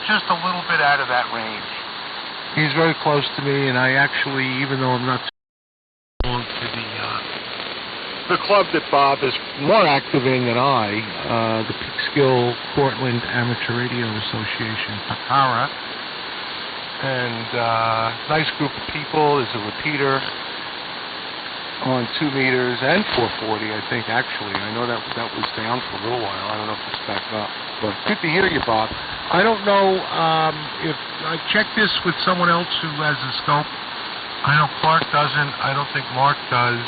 just a little bit out of that range. He's very close to me, and I actually, even though I'm not belong to the club that Bob is more active in than I, the Peekskill Cortland Amateur Radio Association, PACARA, and nice group of people. There's a repeater on 2 meters and 440, I think, actually. I know that was down for a little while. I don't know if it's back up. But good to hear you, Bob. I don't know if I checked this with someone else who has a scope. I know Clark doesn't. I don't think Mark does.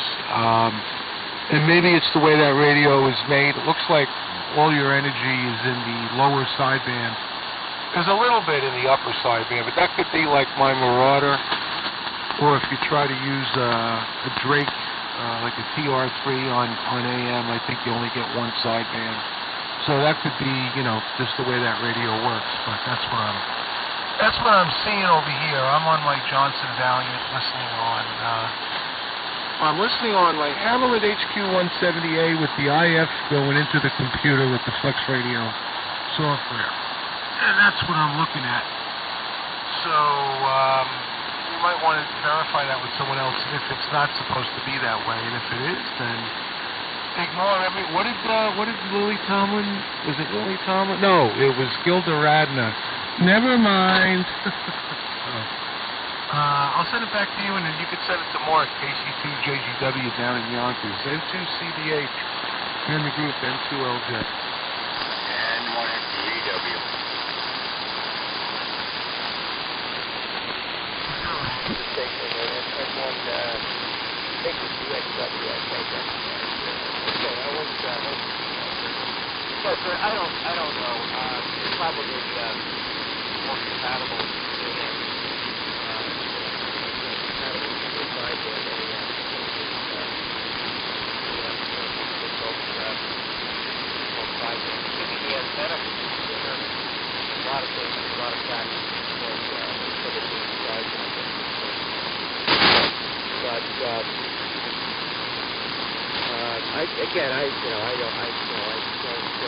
And maybe it's the way that radio is made. It looks like all your energy is in the lower sideband. There's a little bit in the upper sideband, but that could be like my Marauder. Or if you try to use a Drake, like a TR3 on AM, I think you only get one sideband. So that could be, you know, just the way that radio works. But that's what I'm seeing over here. I'm on my Johnson Valiant, listening on. I'm listening on my Hammerland HQ170A with the IF going into the computer with the Flex Radio software, and that's what I'm looking at. So. You might want to verify that with someone else if it's not supposed to be that way, and if it is, then ignore it. What did Lily Tomlin? Was it Lily Tomlin? No, it was Gilda Radner. Never mind. I'll send it back to you, and then you can send it to Mark, KC2JGW down in Yonkers, N2CDH, and the group N2LJ. And 1N2EW. I don't know. It's probably more compatible with it.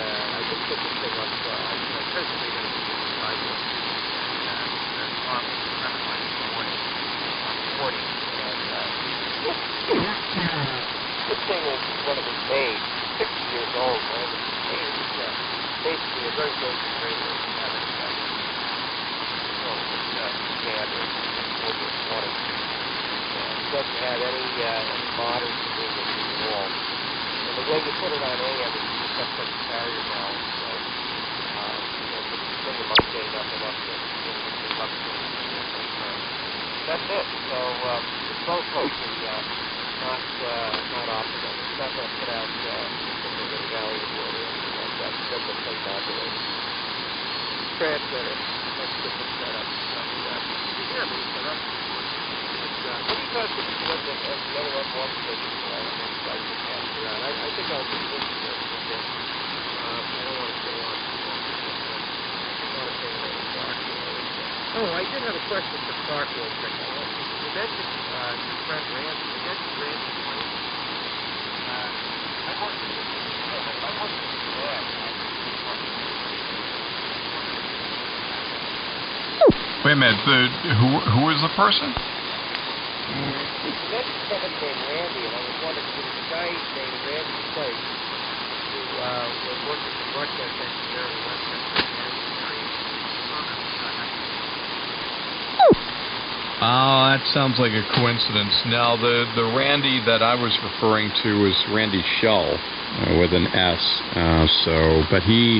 I just picked this thing up. I presently going to be this thing is when it was made, 60 years old. When it was made, it was basically a very basic radio. Standard over 20. It doesn't have any modern configuration at all. And the way you put it on AM is you just have to carrier now. So, bring the mundane up and up to that's it. So, the phone coaching not optimal. It's not going to put out something really valuable or anything like that. It's just a play modulator. Transmitter. That's different setup. You hear me, so that's what do you guys think of the other one position? I think I'll do this a bit. I don't want to stay on too long. I want to say another Clark. Oh, I did have a question for Clark real quick. You mentioned your friend Randy. You mentioned Randy's plane. I worked with his dad. Wait a minute. Who is the person? You mentioned somebody named Randy, and I was wondering if there was a guy named Randy Place who was working as a broadcast engineer in the Western area. Oh, that sounds like a coincidence. Now, the Randy that I was referring to was Randy Shull with an S. But he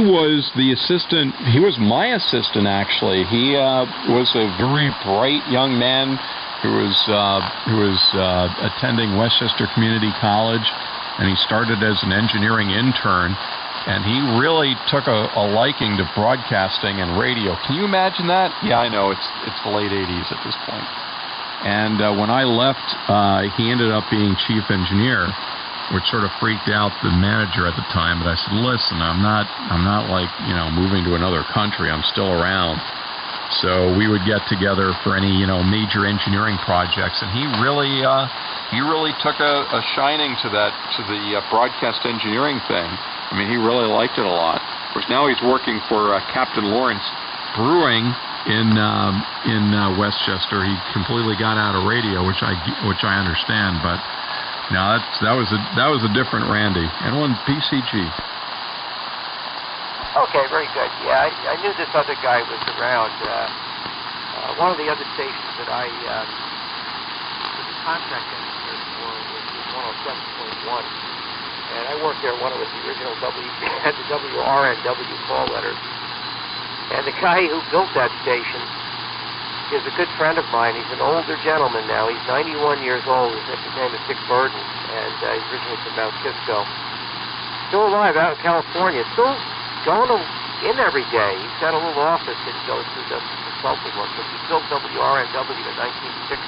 was the assistant. He was my assistant, actually. He was a very bright young man who was attending Westchester Community College, and he started as an engineering intern, and he really took a liking to broadcasting and radio. Can you imagine that? Yeah, I know, it's the late 80s at this point. And when I left, he ended up being chief engineer, which sort of freaked out the manager at the time. But I said, listen, I'm not like, moving to another country. I'm still around. So we would get together for any, major engineering projects, and he really took a shining to the broadcast engineering thing. I mean, he really liked it a lot. course, now he's working for Captain Lawrence Brewing in Westchester. He completely got out of radio, which I understand, but no, that was a different Randy, and on PCG. Okay, very good. Yeah, I knew this other guy was around. One of the other stations that I was a contract engineer for was 107.1, and I worked there when it was the original had the WRNW call letters. And the guy who built that station is a good friend of mine. He's an older gentleman now. He's 91 years old. His name is Dick Burden, and he's originally from Mount Kisco. Still alive out in California. Still going in every day. He's got a little office that he goes to, does some consulting work. But he built WRNW in 1960.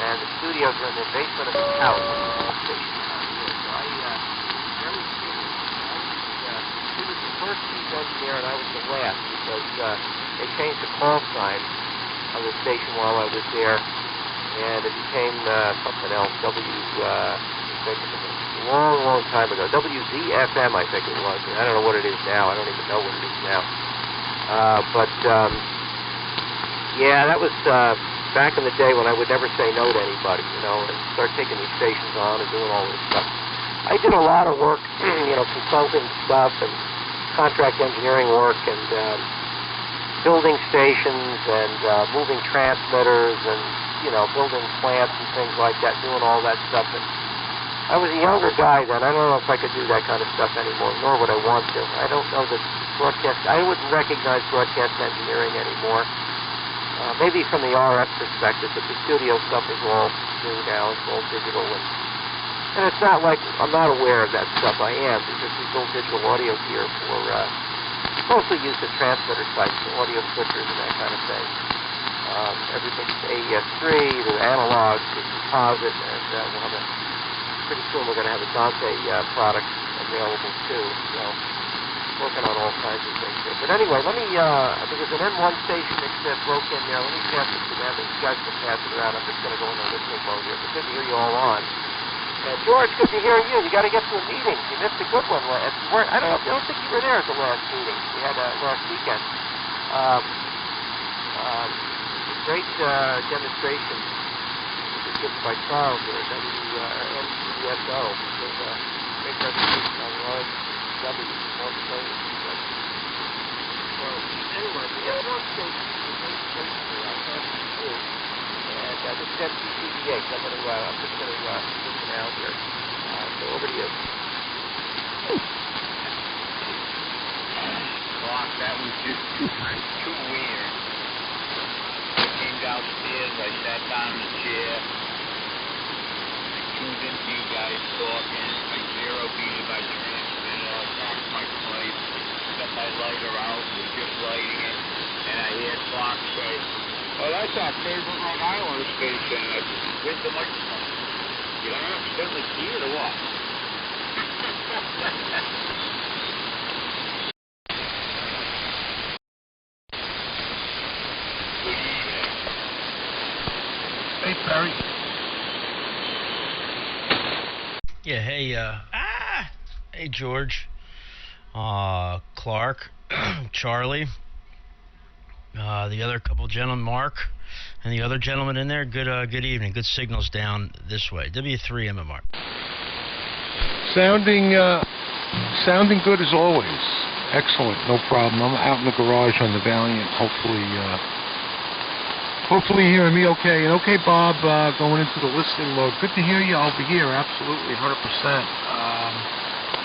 And the studios are in the basement of his house. So I very curious. He was the first chief engineer, and I was the last, because they changed the call sign of the station while I was there, and it became something else, long time ago, WZFM, I think it was. I don't know what it is now. I don't even know what it is now. Yeah, that was back in the day when I would never say no to anybody, and start taking these stations on and doing all this stuff. I did a lot of work, consulting stuff and contract engineering work and building stations and moving transmitters and, building plants and things like that, doing all that stuff. And I was a younger guy then. I don't know if I could do that kind of stuff anymore, nor would I want to. I don't know that I wouldn't recognize broadcast engineering anymore. Maybe from the RF perspective, but the studio stuff is all new now. It's all digital. And it's not like I'm not aware of that stuff. I am, because we build digital audio gear for mostly used at transmitter sites, for audio switchers and that kind of thing. Everything from AES-3 to analog to composite, and we'll have pretty soon we're going to have a Dante product available too. So working on all kinds of things here. But anyway, let me, there was an N1 station that broke in there. Let me pass it to them, and you guys can pass it around. I'm just going to go in the listening mode here. But good to hear you all on. George, good to hear you. You got to get to a meeting. You missed a good one. I don't think you were there at the last meeting we had last weekend. Great demonstration given by Charles here at NCDSO. There's a great presentation on RW. So anyway, the N1 station is a great station here. I have it too. And this is MCCDH. I'm just going to listen out here. So over to you. Doc, that was just too weird. I came downstairs, I sat down in the chair, I tuned into you guys talking, I zero-beated my transmitter, I lost my pipe, set my lighter out, was just lighting it, and I hear Clark say, "Oh, that's our favorite Rhode Island station." I said, "Where's the microphone? Did I accidentally see it or what?" Hey, Barry. Yeah, hey, George, Clark, Charlie, the other couple gentlemen, Mark, and the other gentleman in there. Good evening. Good signals down this way. W3 MMR. Sounding good as always. Excellent, no problem. I'm out in the garage on the Valiant. Hopefully hearing me okay. And okay, Bob, going into the listening mode. Good to hear you over here. Absolutely, 100%.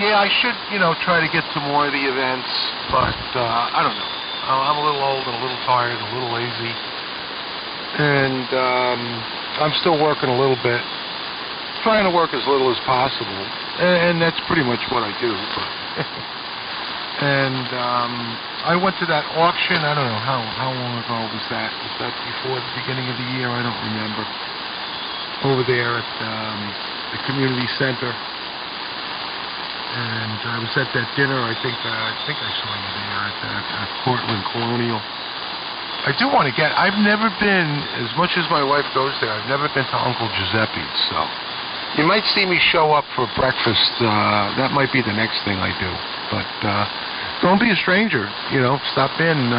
Yeah, I should, try to get to more of the events, but I don't know. I'm a little old and a little tired, and a little lazy, and I'm still working a little bit, trying to work as little as possible, and that's pretty much what I do. And I went to that auction. I don't know how long ago was that? Was that before the beginning of the year? I don't remember. Over there at the community center, and I was at that dinner. I think I saw you there at Portland Colonial. I do want to get. I've never been, as much as my wife goes there, I've never been to Uncle Giuseppe's. So you might see me show up for breakfast. That might be the next thing I do. But don't be a stranger. Stop in.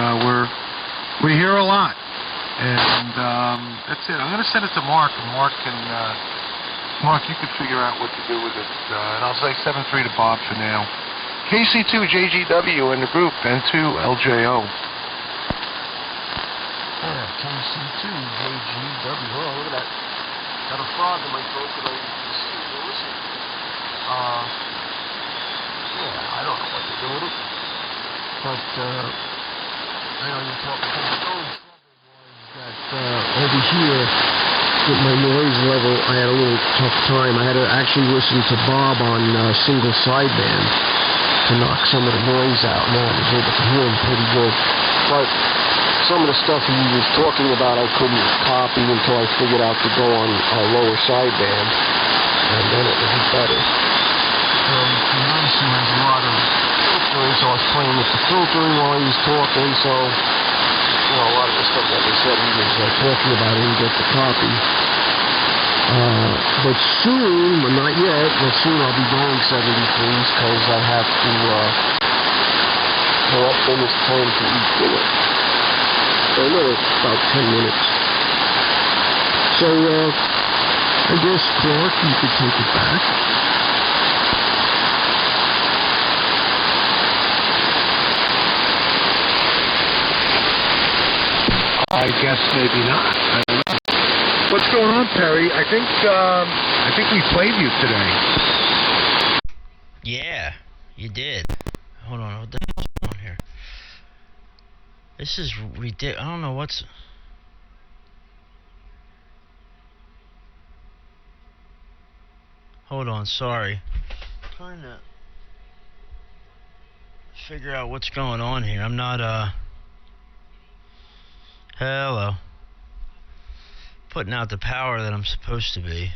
We're here a lot, and that's it. I'm gonna send it to Mark, and Mark, you can figure out what to do with it. And I'll say 7-3 to Bob for now. KC2JGW in the group, and 2LJO. Yeah, KC2JGW. Oh, look at that. Got a frog in my throat that I can see. Listen. Yeah, I don't know what to do with it. But, you're talking about that over here, with my noise level, I had a little tough time. I had to actually listen to Bob on single sideband to knock some of the noise out. Now I was able to hear him pretty good. But some of the stuff he was talking about I couldn't copy until I figured out to go on a lower sideband, and then it would be better. He obviously has a lot of filtering, so I was playing with the filtering while he was talking, so a lot of the stuff, like I said, he was talking about, I didn't get the copy. But soon, but not yet, but soon I'll be going 73s, because I have to go up when it's time to eat dinner. Another about 10 minutes. So, I guess, Clark, you could take it back. I guess maybe not. I don't know. What's going on, Perry? I think we played you today. Yeah, you did. Hold on, what the hell's going on here? This is ridiculous. I don't know what's... Hold on, sorry. I'm trying to figure out what's going on here. I'm not, Hello. Putting out the power that I'm supposed to be.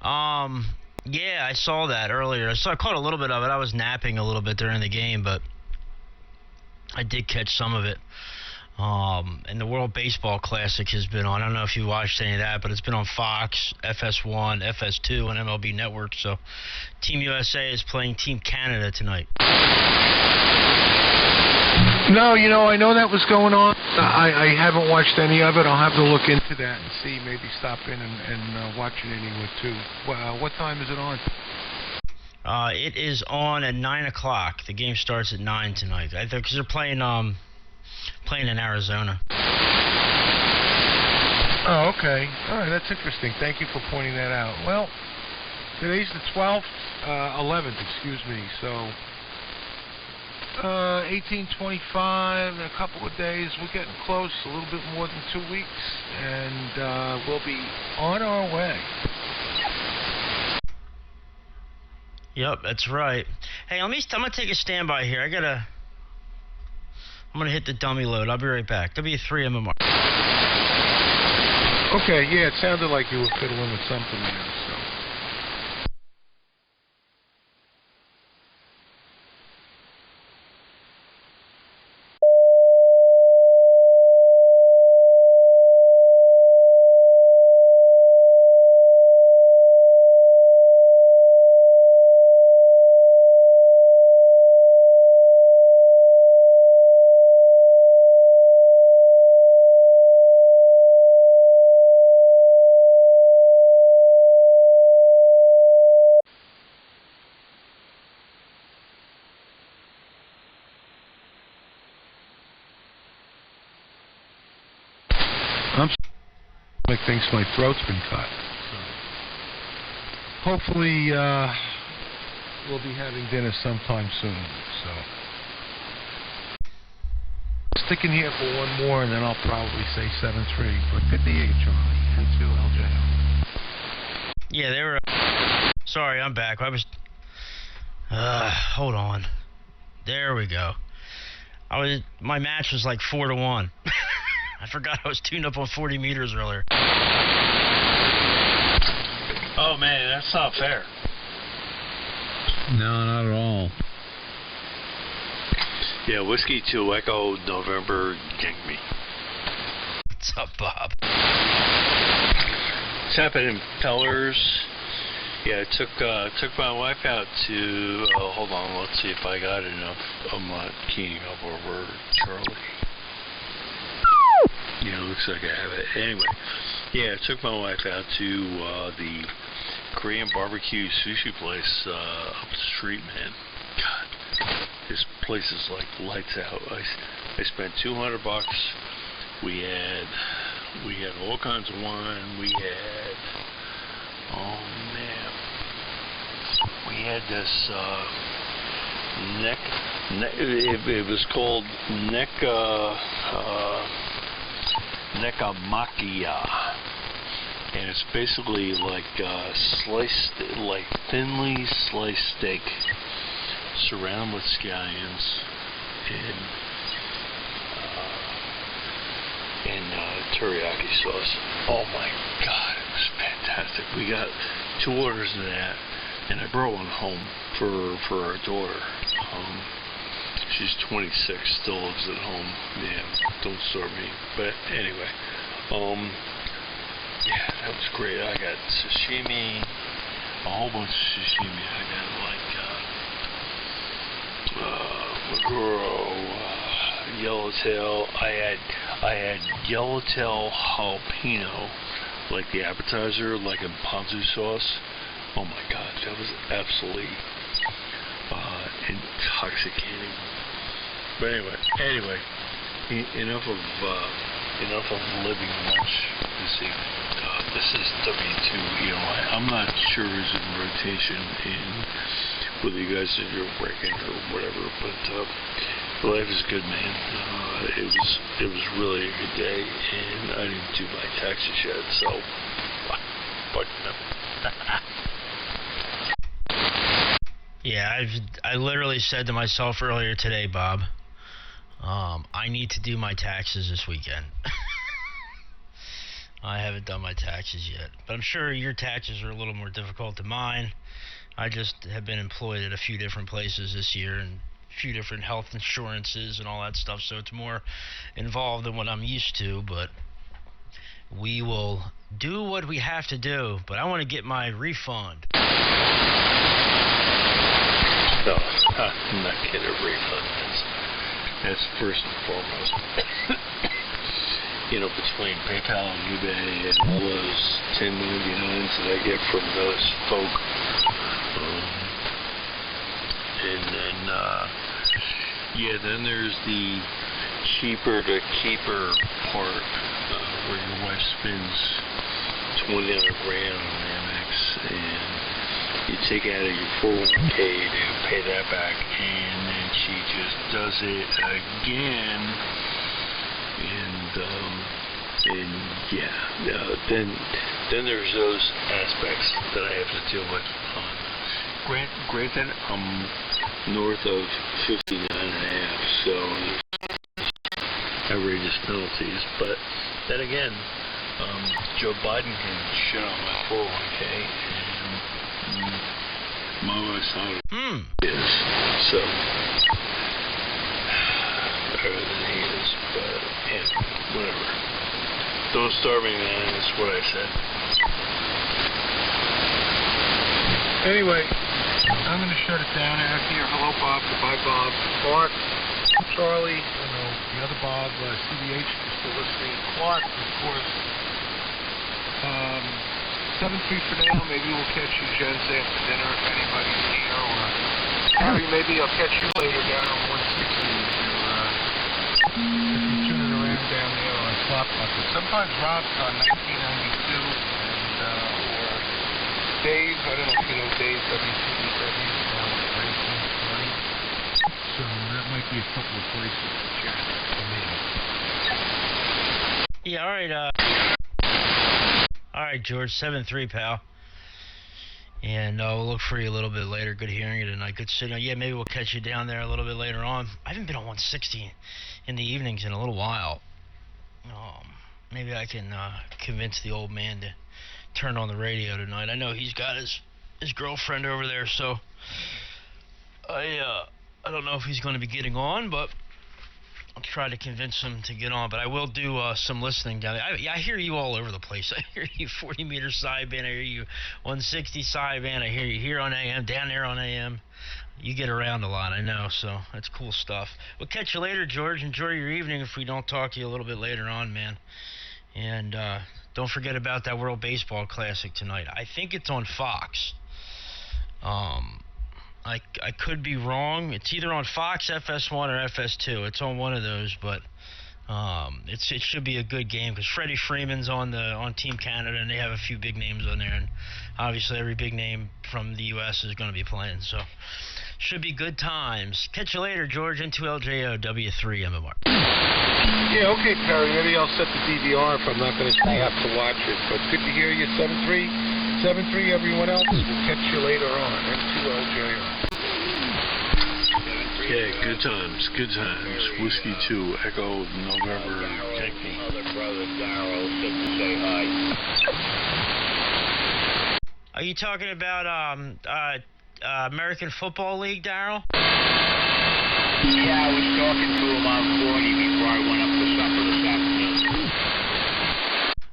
Yeah, I saw that earlier. I caught a little bit of it. I was napping a little bit during the game, but I did catch some of it. And the World Baseball Classic has been on. I don't know if you watched any of that, but it's been on Fox, FS1, FS2, and MLB Network. So Team USA is playing Team Canada tonight. No, I know that was going on. I haven't watched any of it. I'll have to look into that and see, maybe stop in and watch it anyway, too. What time is it on? It is on at 9 o'clock. The game starts at 9 tonight. I think because they're playing in Arizona. Oh, okay. All right, that's interesting. Thank you for pointing that out. Well, today's the 12th, 11th, excuse me, so... 1825 in a couple of days. We're getting close, a little bit more than 2 weeks, and we'll be on our way. Yep, that's right. Hey, I'm gonna take a standby here. I'm gonna hit the dummy load. I'll be right back. W3 MMR. Okay, yeah, it sounded like you were fiddling with something there, so. Mike thinks my throat's been cut. So hopefully, we'll be having dinner sometime soon. So sticking here for one more, and then I'll probably say 7-3. But good to hear you, Charlie, and 2LJ. Yeah, they were. Sorry, I'm back. I was. Hold on. There we go. My match was like 4-1. I forgot I was tuned up on 40 meters earlier. Oh man, that's not fair. No, not at all. Yeah, Whiskey 2 Echo November ganked me. What's up, Bob? It's happened in Pellers, Yeah, I took my wife out to. Hold on, let's see if I got enough. I'm not keying up over Charlie. Yeah, looks like I have it. Anyway, yeah, I took my wife out to the Korean barbecue sushi place up the street, man. God, this place is like lights out. I spent $200. We had all kinds of wine. We had, oh man, we had this it was called Nekamakia, and it's basically like thinly sliced steak surrounded with scallions and teriyaki sauce. Oh my God, it was fantastic. We got 2 orders of that, and I brought one home for our daughter. She's 26, still lives at home. Yeah, don't start me. But anyway, yeah, that was great. I got sashimi, a whole bunch of sashimi. I got like maguro, yellowtail. I had yellowtail jalapeno, like the appetizer, like in ponzu sauce. Oh my God, that was absolutely intoxicating. But anyway, enough of living lunch this evening. This is W2EOI. I'm not sure who's in rotation in whether you guys are doing breaking or whatever, but life is good, man. It was really a good day, and I didn't do my taxes yet, so fuck them. Yeah, I literally said to myself earlier today, Bob, I need to do my taxes this weekend. I haven't done my taxes yet, but I'm sure your taxes are a little more difficult than mine. I just have been employed at a few different places this year and a few different health insurances and all that stuff, so it's more involved than what I'm used to, but we will do what we have to do. But I want to get my refund. No, I'm not getting a refund. That's first and foremost. Between PayPal and eBay and all those 1099s that I get from those folk. Then there's the cheaper to keeper part where your wife spends $20 grand on Amex and you take out of your 401k to pay that back, and then she just does it again, then there's those aspects that I have to deal with. Granted, I'm north of 59 and a half, so there's outrageous penalties, but then again, Joe Biden can shit on my 401k, and my wife's not is, so better than he is, but yeah, whatever. Don't starve me, man, that's what I said. Anyway, I'm going to shut it down out here. Hello, Bob. Goodbye, Bob. Clark, Charlie, the other Bob, CBH, is still listening. Clark, of course. 7-3 for now. Maybe we'll catch you gents after dinner if anybody's here. Or Harry, maybe I'll catch you later down on 160 if you're tuning around down there on Swap Bucket. Sometimes Rob's on 1992 and or Dave. I don't know if you know Dave, WCBW. So that might be a couple of places to check for me. Yeah, all right, George, 7-3, pal. And we'll look for you a little bit later. Good hearing you tonight. Good sitting. Yeah, maybe we'll catch you down there a little bit later on. I haven't been on 160 in the evenings in a little while. Maybe I can convince the old man to turn on the radio tonight. I know he's got his girlfriend over there, so I don't know if he's going to be getting on, but I'll try to convince him to get on, but I will do some listening down there. I hear you all over the place. I hear you 40-meter sideband. I hear you 160 sideband. I hear you here on AM, down there on AM. You get around a lot, I know, so that's cool stuff. We'll catch you later, George. Enjoy your evening if we don't talk to you a little bit later on, man. And don't forget about that World Baseball Classic tonight. I think it's on Fox. I could be wrong. It's either on Fox, FS1, or FS2. It's on one of those, but it should be a good game because Freddie Freeman's on Team Canada, and they have a few big names on there, and obviously every big name from the U.S. is going to be playing, so should be good times. Catch you later, George. N2LJO W3MMR. Yeah, okay, Perry. Maybe I'll set the DVR if I'm not going to stay up to watch it. But good to hear you, 7-3, everyone else. We'll catch you later on. N2LJO. Yeah, good times, good times. Whiskey 2, Echo, November, Yankee. Other brother Darryl said to say hi. Are you talking about American Football League, Darryl? Yeah, I was talking to him on 40 before I went up for supper this afternoon.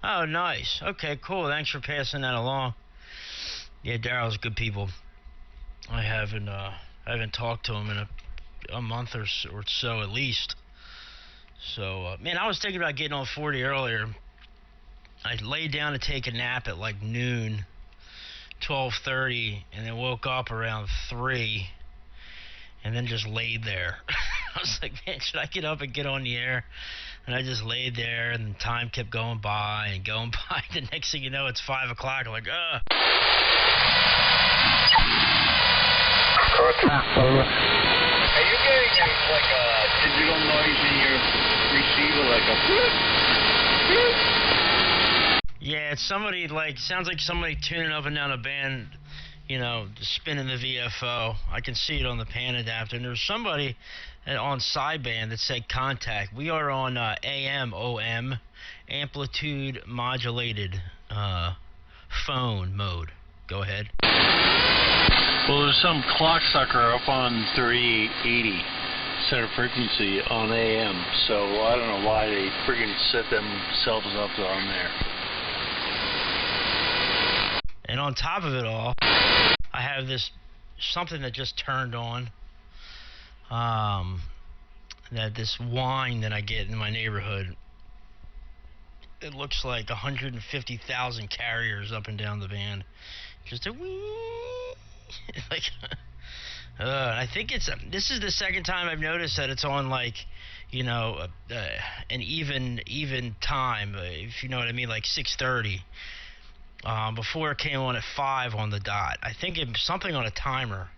Oh, nice. Okay, cool. Thanks for passing that along. Yeah, Darryl's good people. I haven't talked to him in a month or so at least. So, man, I was thinking about getting on 40 earlier. I laid down to take a nap at like noon, 12:30, and then woke up around 3, and then just laid there. I was like, man, should I get up and get on the air? And I just laid there, and time kept going by and going by. The next thing you know, it's 5 o'clock. I'm like, ugh. Are you getting like a digital noise in your receiver, like a... Yeah, it's somebody, sounds like somebody tuning up and down a band, just spinning the VFO. I can see it on the pan adapter. And there's somebody on sideband that said contact. We are on AM, OM, amplitude modulated phone mode. Go ahead. Well, there's some clocksucker up on 3880 center frequency on AM, so I don't know why they friggin' set themselves up on there. And on top of it all, I have something that just turned on. That this whine that I get in my neighborhood. It looks like 150,000 carriers up and down the band. Just a wee. I think this is the second time I've noticed that it's on an even time, if you know what I mean, like 6:30. Before it came on at 5 on the dot. I think it's something on a timer,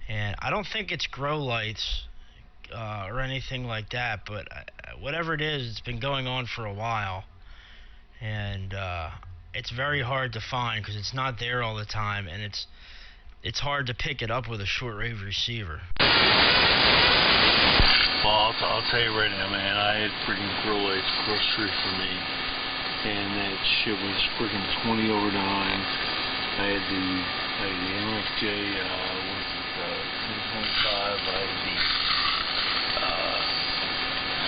and I don't think it's grow lights or anything like that. But whatever it is, it's been going on for a while, and it's very hard to find because it's not there all the time, and it's hard to pick it up with a shortwave receiver. Well, I'll tell you right now, man, I had freaking grow lights across the street from me, and that shit was freaking 20 over 9. I had the MFJ, 1025, I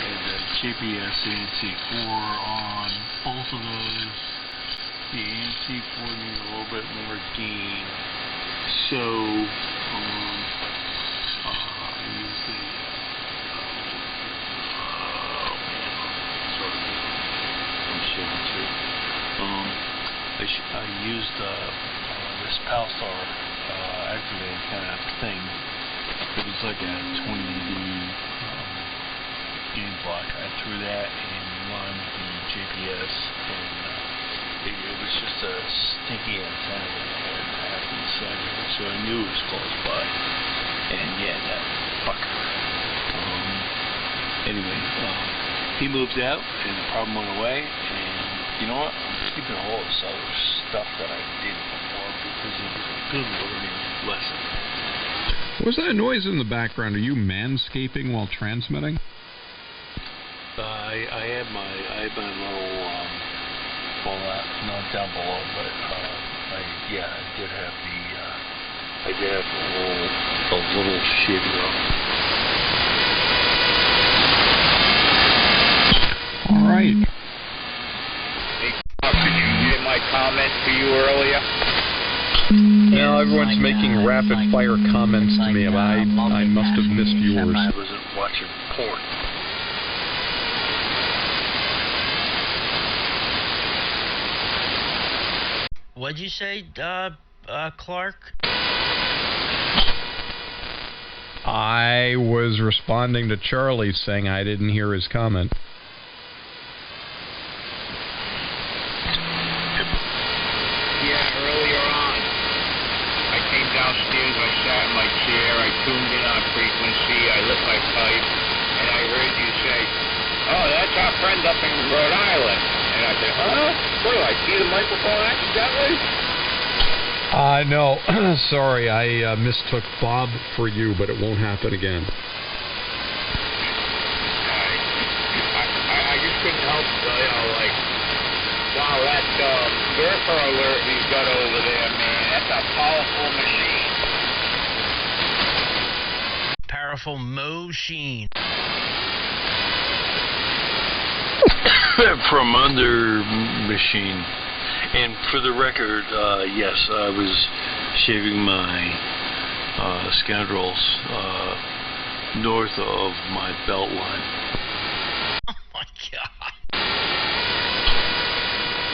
had the GPS ANC4 on both of those. The ANC4 needed a little bit more gain. So, I used the, I used this Palstar activated kind of thing. It was like a 20 dB gain block. I threw that and run the GPS, and it was just a stinky antenna that I had half inside of it, so I knew it was close by. And yeah, that fucker. Anyway, he moved out, and the problem went away, and you know what? I'm keeping all this other stuff that I did before because it was a good learning lesson. What was that noise in the background? Are you manscaping while transmitting? I had my little not down below, but I did have a little shitty up. right. Hey, did you get my comment to you earlier? Now everyone's making rapid-fire comments to me, but I must have missed yours. I wasn't watching porn. What'd you say, Clark? I was responding to Charlie saying I didn't hear his comment. Yeah, earlier on. I came downstairs, I sat in my chair, I tuned in on frequency, I lit my pipe, and I heard you say, "Oh, that's our friend up in Rhode Island." And I said, "Huh? What do I see the microphone accidentally?" No, sorry, I mistook Bob for you, but it won't happen again. I just couldn't help, like, wow, that surfer alert he's got over there, man, that's a powerful machine. Powerful machine. From under machine. And for the record, yes, I was shaving my scoundrels north of my belt line. Oh my God.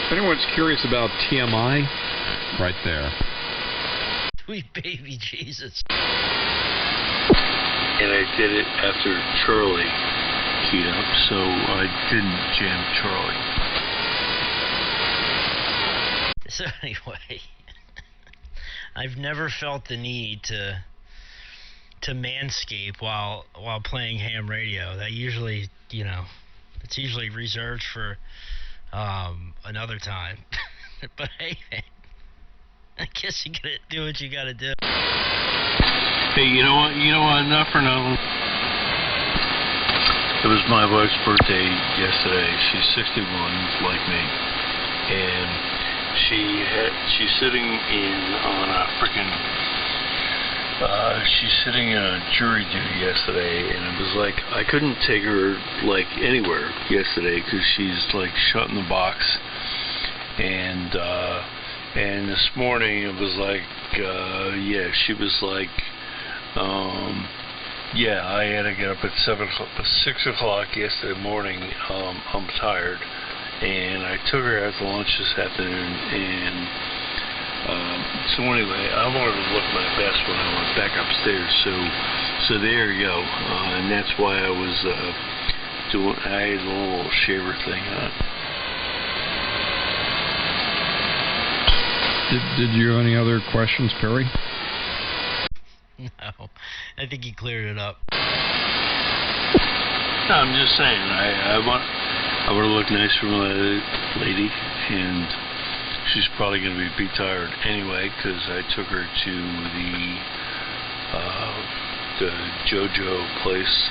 If anyone's curious about TMI, right there. Sweet baby Jesus. And I did it after Charlie keyed up, so I didn't jam Charlie. So anyway, I've never felt the need to manscape while playing ham radio. That usually, it's usually reserved for another time. But hey, man, I guess you gotta do what you gotta do. Hey, you know what? Not for nothing. It was my wife's birthday yesterday. She's 61, like me, and she's sitting on a freaking jury duty yesterday, and it was like I couldn't take her like anywhere yesterday because she's like shut in the box, and this morning it was like she was like I had to get up at 6 o'clock yesterday morning. I'm tired. And I took her out to lunch this afternoon, and so anyway, I wanted to look my best when I went back upstairs. So there you go, and that's why I was I had a little shaver thing on. Did you have any other questions, Perry? No, I think he cleared it up. No, I'm just saying, I want to look nice for my lady, and she's probably going to be tired anyway, because I took her to the JoJo place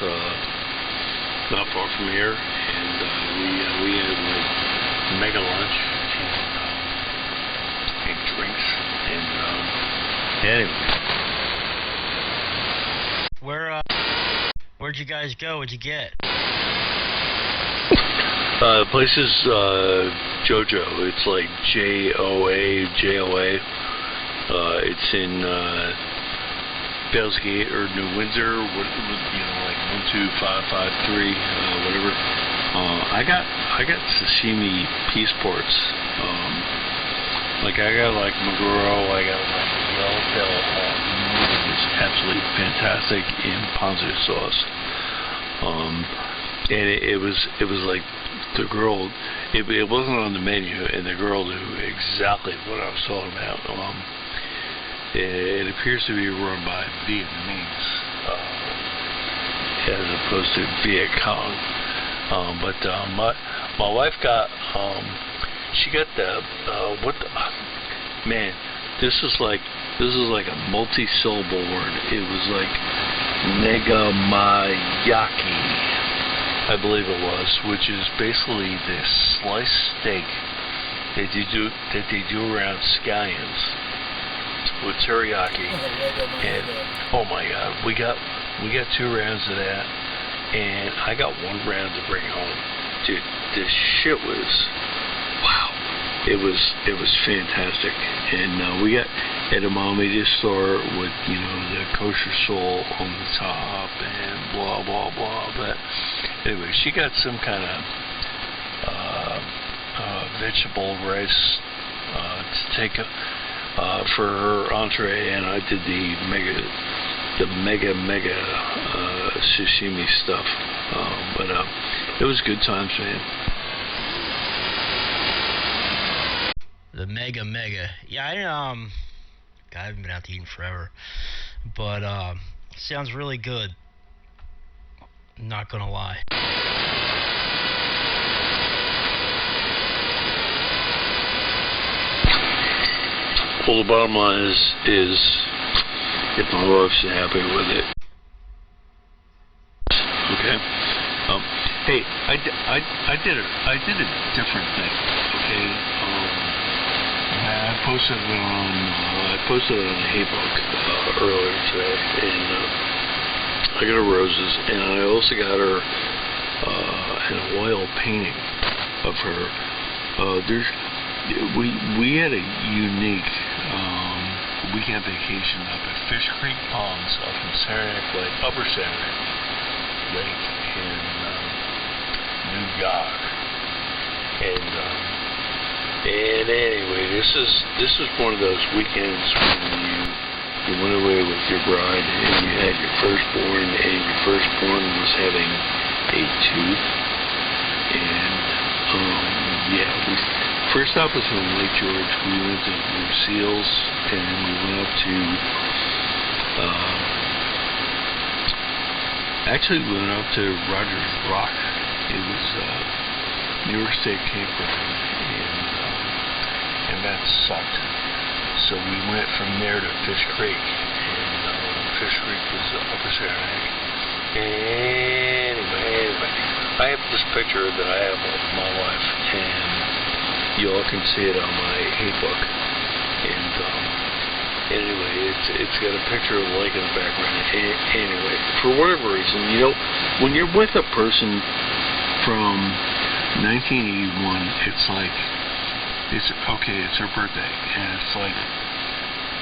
not far from here, and we had like mega lunch and drinks, and anyway. Where'd you guys go? What'd you get? The place is JoJo. It's like Joa. It's in Bales Gate or New Windsor. Like 12553, whatever. I got sashimi piece parts. Like I got like Maguro. I got like yellowtail. It was absolutely fantastic in ponzu sauce. And it was like the girl. It wasn't on the menu, and the girl knew exactly what I was talking about. It appears to be run by Vietnamese, as opposed to Viet Cong. But my wife got she got the man. This is like a multi-syllable word. It was like Negamayaki, I believe it was, which is basically this sliced steak that they do around scallions with teriyaki. And oh my God, we got 2 rounds of that, and I got 1 round to bring home, dude. this shit was, wow. It was fantastic. And we got edamame to start with, you know, the kosher soul on the top and blah, blah, blah. But anyway, she got some kind of vegetable rice to take for her entree, and I did the mega sashimi stuff. But it was good times, man. The mega. Yeah, God, I haven't been out to eat in forever. But sounds really good. Not gonna lie. Well, the bottom line is if my wife's happy with it. Okay. Hey, I did a different thing. Okay. I posted it on Haybook earlier today, and I got her roses, and I also got her an oil painting of her. We had a unique weekend vacation up at Fish Creek Ponds up in Saranac Lake, Upper Saranac Lake in New York, and anyway, this is one of those weekends when you went away with your bride and you had your firstborn, and your firstborn was having a tooth, and first stop was in Lake George. We went to Lucille's, and then we went up to we went up to Rogers Rock. It was New York State campground, and that sucked. So we went from there to Fish Creek, and Fish Creek was Upper Saranac. Anyway, I have this picture that I have of my wife, and you all can see it on my Haybook. And anyway, it's got a picture of the lake in the background. Anyway, for whatever reason, you know, when you're with a person from 1981, it's like, it's her birthday, and it's like,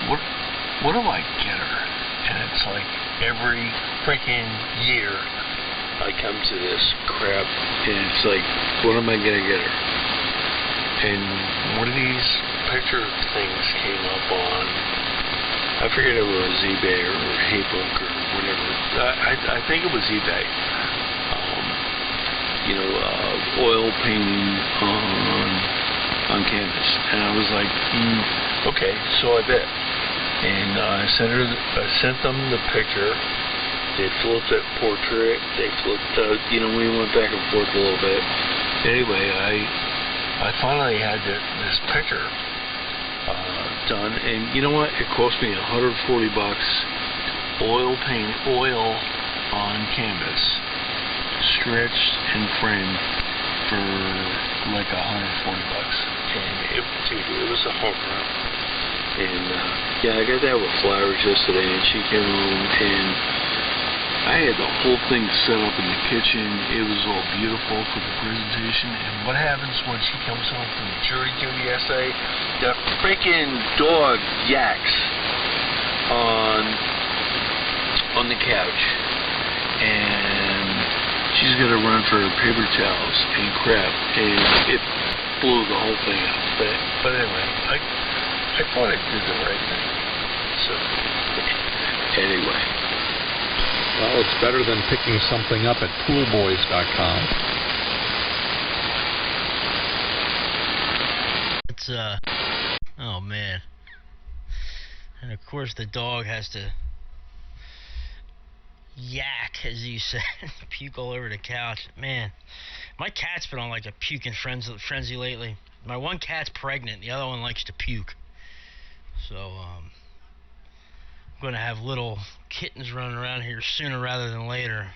what do I get her? And it's like every freaking year I come to this crap, and it's like, what am I gonna get her? And one of these picture things came up on, I forget if it was eBay or Haybook or whatever. I think it was eBay. Oil painting on canvas, and I was like, okay, so I bet. And I sent them the picture. They flipped it portrait. They flipped, we went back and forth a little bit. Anyway, I finally had this picture done, and you know what? It cost me $140. Oil on canvas, stretched and framed for like $140. And it was a home run. And I got that with flowers yesterday, and she came home, and I had the whole thing set up in the kitchen. It was all beautiful for the presentation. And what happens when she comes home from jury duty yesterday? The freaking dog yaks on the couch, and she's gonna run for paper towels and crap, and it blew the whole thing up. But anyway, I thought I did the right thing. So anyway. Well, it's better than picking something up at poolboys.com. It's, oh man. And of course the dog has to yak, as you said, puke all over the couch. Man, my cat's been on like a puking frenzy lately. My one cat's pregnant, the other one likes to puke. So, I'm going to have little kittens running around here sooner rather than later.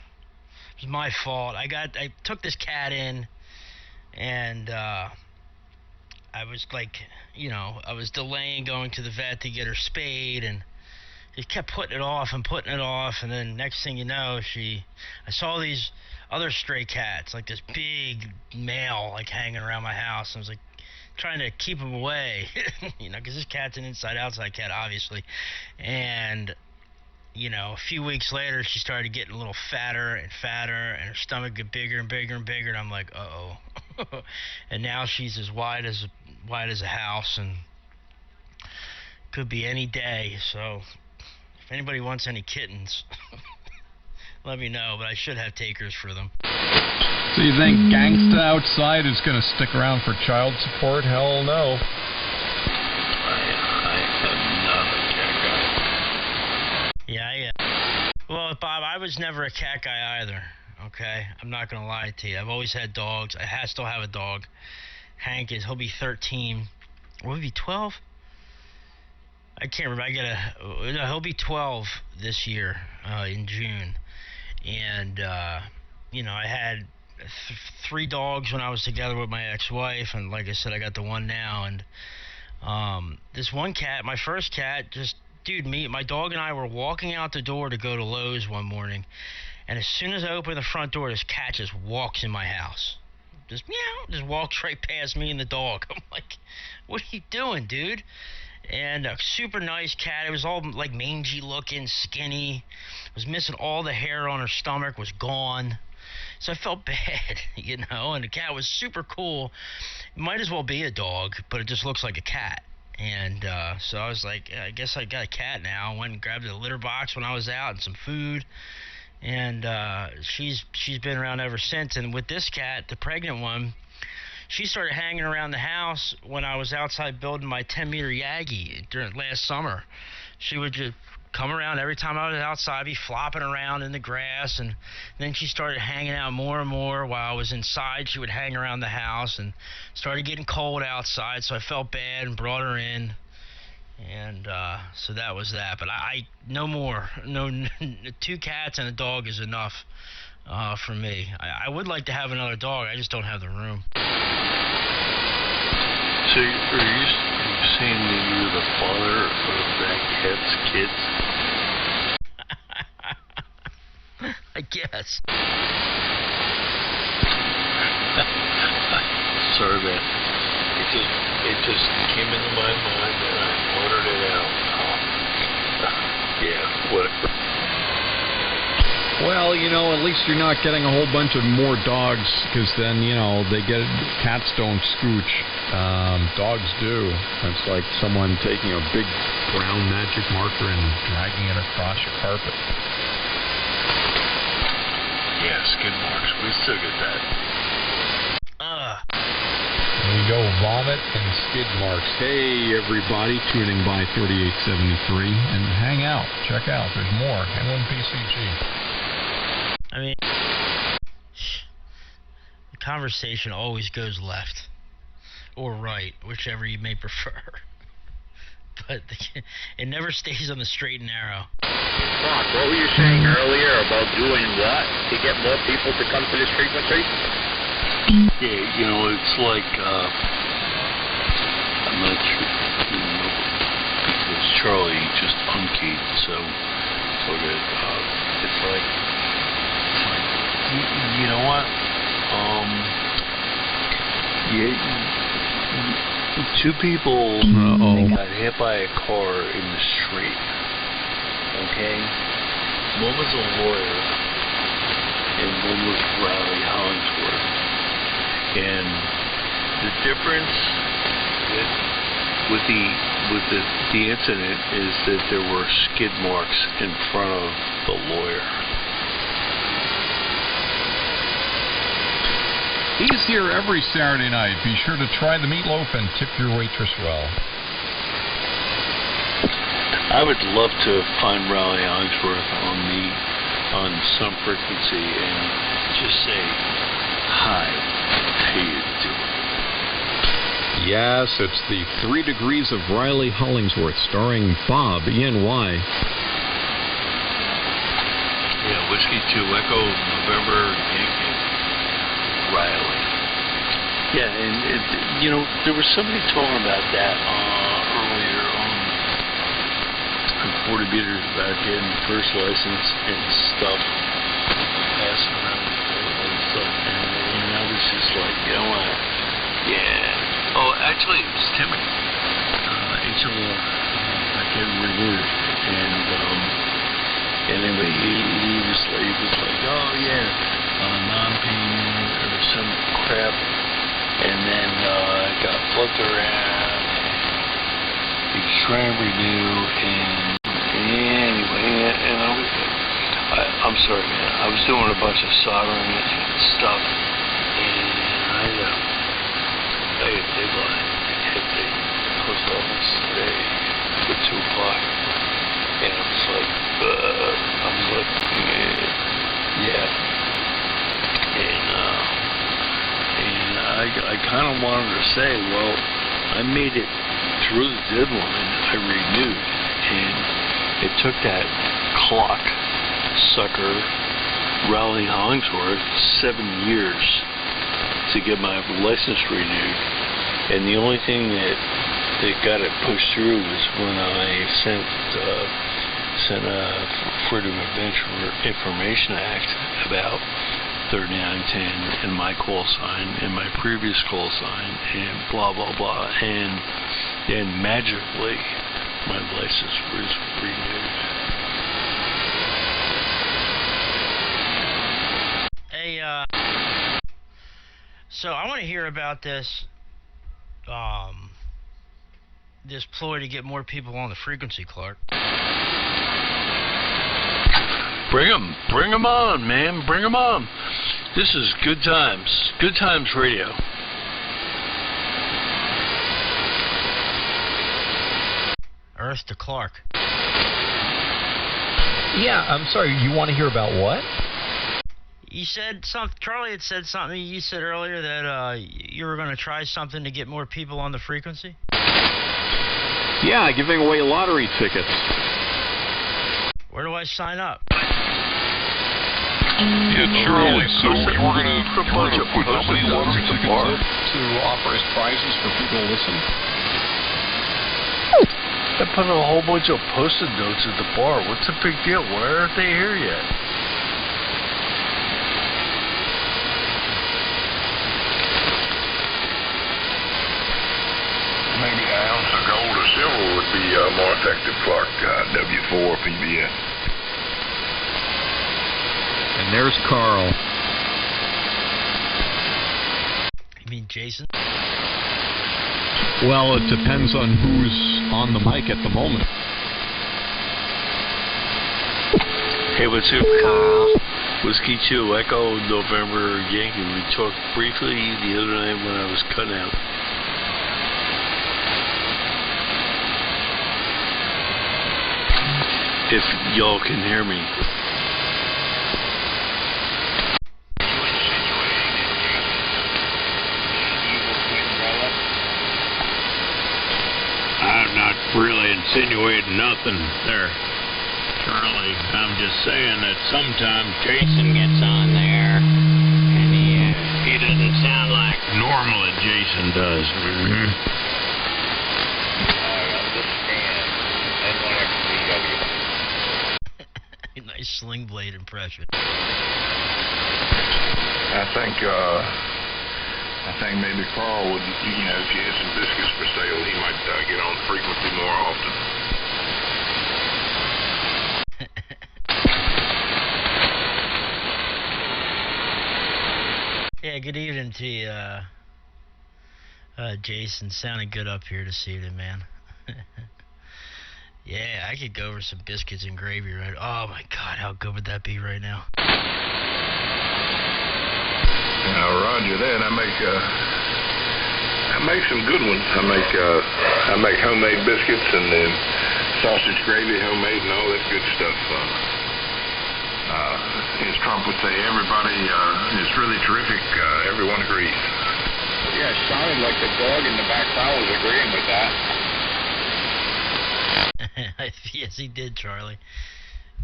It was my fault. I took this cat in, and I was like, I was delaying going to the vet to get her spayed, and he kept putting it off, and then next thing you know, I saw these other stray cats, like this big male, like hanging around my house. I was like trying to keep him away, because this cat's an inside-outside cat, obviously. And a few weeks later, she started getting a little fatter and fatter, and her stomach got bigger and bigger and bigger. And I'm like, uh-oh. And now she's as wide as a house, and could be any day. So if anybody wants any kittens, let me know. But I should have takers for them. So you think Gangsta Outside is going to stick around for child support? Hell no. Yeah. Well, Bob, I was never a cat guy either, okay? I'm not going to lie to you. I've always had dogs. I still have a dog. Hank he'll be 13. Will he be 12? I can't remember. He'll be 12 this year, in June. And, I had 3 dogs when I was together with my ex-wife, and like I said, I got the one now. And this one cat, my first cat, my dog and I were walking out the door to go to Lowe's one morning, and as soon as I opened the front door, this cat just walks in my house. Just walks right past me and the dog. I'm like, what are you doing, dude? And a super nice cat. It was all like mangy looking, skinny. Was missing all the hair on her stomach, was gone. So I felt bad, and the cat was super cool. It might as well be a dog, but it just looks like a cat. And so I was like, I guess I got a cat now. I went and grabbed a litter box when I was out and some food. And she's been around ever since. And with this cat, the pregnant one, she started hanging around the house when I was outside building my 10-meter Yagi during last summer. She would just come around every time I was outside, be flopping around in the grass, and then she started hanging out more and more. While I was inside, she would hang around the house, and started getting cold outside, so I felt bad and brought her in. And so that was that. But I no more. No, 2 cats and a dog is enough for me. I would like to have another dog. I just don't have the room. So are you saying that you're the father of that cat's kids? I guess. Sorry, man. It just came into my mind and I blurted it out. Yeah, whatever. Well, at least you're not getting a whole bunch of more dogs, because then, cats don't scooch. Dogs do. It's like someone taking a big brown magic marker and dragging it across your carpet. Yeah, skid marks. We still get that. There you go, vomit and skid marks. Hey, everybody, tuning by 3873, and hang out. Check out. There's more. N1PCG. I mean, the conversation always goes left or right, whichever you may prefer. But it never stays on the straight and narrow. Mark, what were you saying earlier about doing what to get more people to come to this frequency? Yeah, it's like, I'm not sure, because Charlie just unkeyed, so good. It's like, you know what? Two people got hit by a car in the street. Okay? One was a lawyer, and one was Riley Hollingsworth. And the difference with the incident is that there were skid marks in front of the lawyer. He's here every Saturday night. Be sure to try the meatloaf and tip your waitress well. I would love to find Riley Hollingsworth on some frequency and just say, hi, how you doing? Yes, it's the 3 Degrees of Riley Hollingsworth, starring Bob, E-N-Y. Yeah, Whiskey 2 Echo, November, Yankee. Riley. Yeah, and there was somebody talking about that earlier on 40 meters about getting the first license and stuff, passing around and stuff, and I was just like, you know what? Yeah. Oh, actually, it was Timmy. HLR. I get renewed, and anyway, he was like, oh yeah, non-payment or some crap, and then I got flipped around. He's trying to renew, and anyway, and I'm sorry, man. I was doing a bunch of soldering and stuff, and I had a deadline at the post office today for 2 o'clock, and I was like, yeah, and I kind of wanted to say, well, I made it through the deadline. I renewed, and it took that clock sucker Raleigh Hollingsworth 7 years to get my license renewed, and the only thing that got it pushed through was when I sent a Freedom of Information Act about 3910 and my call sign and my previous call sign and blah blah blah, and magically my license was renewed. Hey, so I want to hear about this this ploy to get more people on the frequency, Clark. Bring them on, man, bring them on. This is Good Times Radio. Earth to Clark. Yeah, I'm sorry, you want to hear about what? You said something. Charlie had said something. You said earlier that you were going to try something to get more people on the frequency. Yeah, giving away lottery tickets. Where do I sign up? Yeah, Charlie, so you were going to put how many lottery tickets up to offer as prizes for people to listen? I put a whole bunch of post-it notes at the bar. What's the big deal? Why aren't they here yet? Maybe an ounce of gold or silver would be more effective, Clark. W4 PBS. And there's Carl. You mean Jason? Well, it depends on who's on the mic at the moment. Hey, what's up, Carl? Whiskey 2, Echo, November, Yankee. We talked briefly the other night when I was cutting out. If y'all can hear me. I'm not really insinuating nothing there, Charlie. I'm just saying that sometimes Jason gets on there and he doesn't sound like normal Jason does. Mm-hmm. I understand. Nice sling blade impression. I think maybe Carl would, if you had some biscuits for sale, he might get on frequency more often. Yeah, good evening to you, Jason. Sounded good up here this evening, man. Yeah, I could go over some biscuits and gravy right. Oh my God, how good would that be right now? Roger that. I make some good ones. I make homemade biscuits and then sausage gravy, homemade, and all that good stuff. As Trump would say, everybody is really terrific. Everyone agrees. Yeah, it sounded like the dog in the back row was agreeing with that. Yes, he did, Charlie.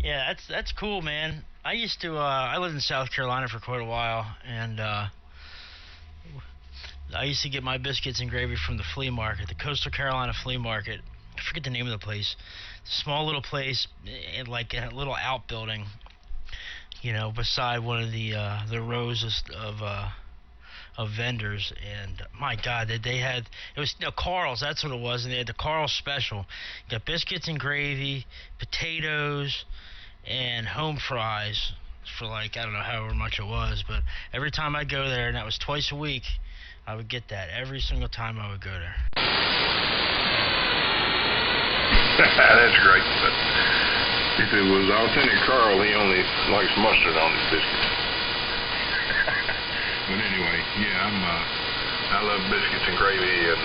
Yeah, that's cool, man. I used to I lived in South Carolina for quite a while, and I used to get my biscuits and gravy from the flea market, the Coastal Carolina Flea Market, forget the name of the place. Small little place, like a little outbuilding, beside one of the rows of vendors. And my God, they had, it was Carl's. That's what it was, and they had the Carl's special. You got biscuits and gravy, potatoes, and home fries for I don't know however much it was. But every time I go there, and that was twice a week, I would get that every single time I would go there. That's great. But if it was authentic Carl, he only likes mustard on his biscuits. But anyway, yeah, I love biscuits and gravy, and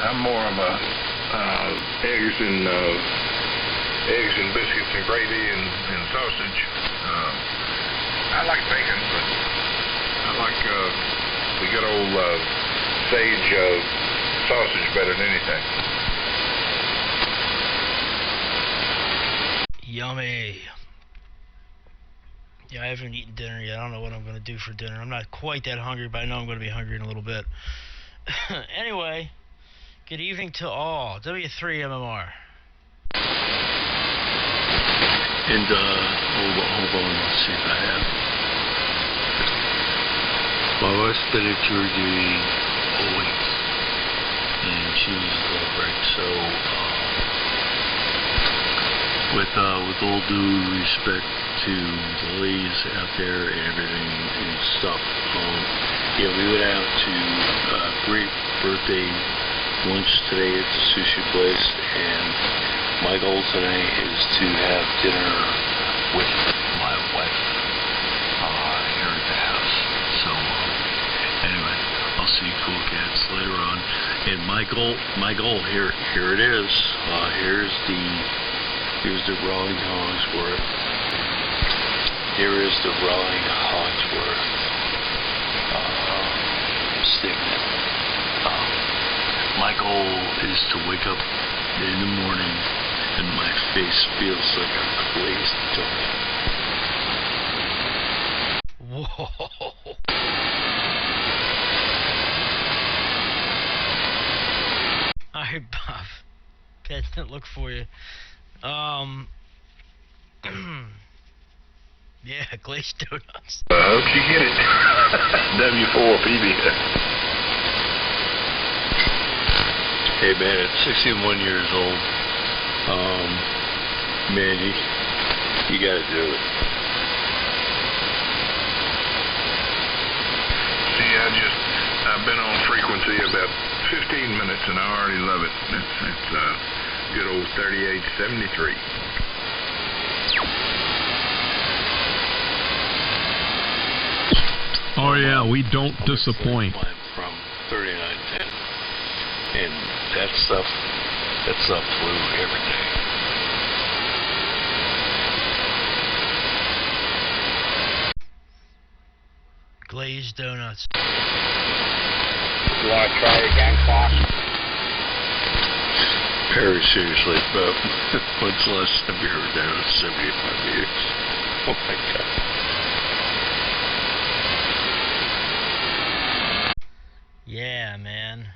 I'm more of a eggs and biscuits and gravy and sausage. I like bacon, but I like the good old sage sausage better than anything. Yummy. Yeah, I haven't eaten dinner yet. I don't know what I'm going to do for dinner. I'm not quite that hungry, but I know I'm going to be hungry in a little bit. Anyway, good evening to all. W3MMR. And hold on, let's see if I have. My wife's been at jury duty all week, and she was a little break. So, with all due respect to the ladies out there and everything and stuff, we went out to great birthday lunch today at the sushi place, and my goal tonight is to have dinner with my wife here at the house. So anyway, I'll see you cool cats later on. And my goal here it is. Here's the Raleigh Hogsworth. Here is the Raleigh Hogsworth statement. My goal is to wake up in the morning and my face feels like a glazed donut. Whoa. Alright, Bob. Okay, didn't look for you. Yeah, glazed donuts. I hope you get it. W4PB. Hey man, at 61 years old, man, you gotta do it. See, I've been on frequency about 15 minutes and I already love it. It's good old 3873. Oh yeah, we don't disappoint. From 3910, and that stuff flew every day. Glazed donuts. You want to try again, Clark? Very seriously, but when's the last time you were down at 75 years? Oh my God. Yeah, man.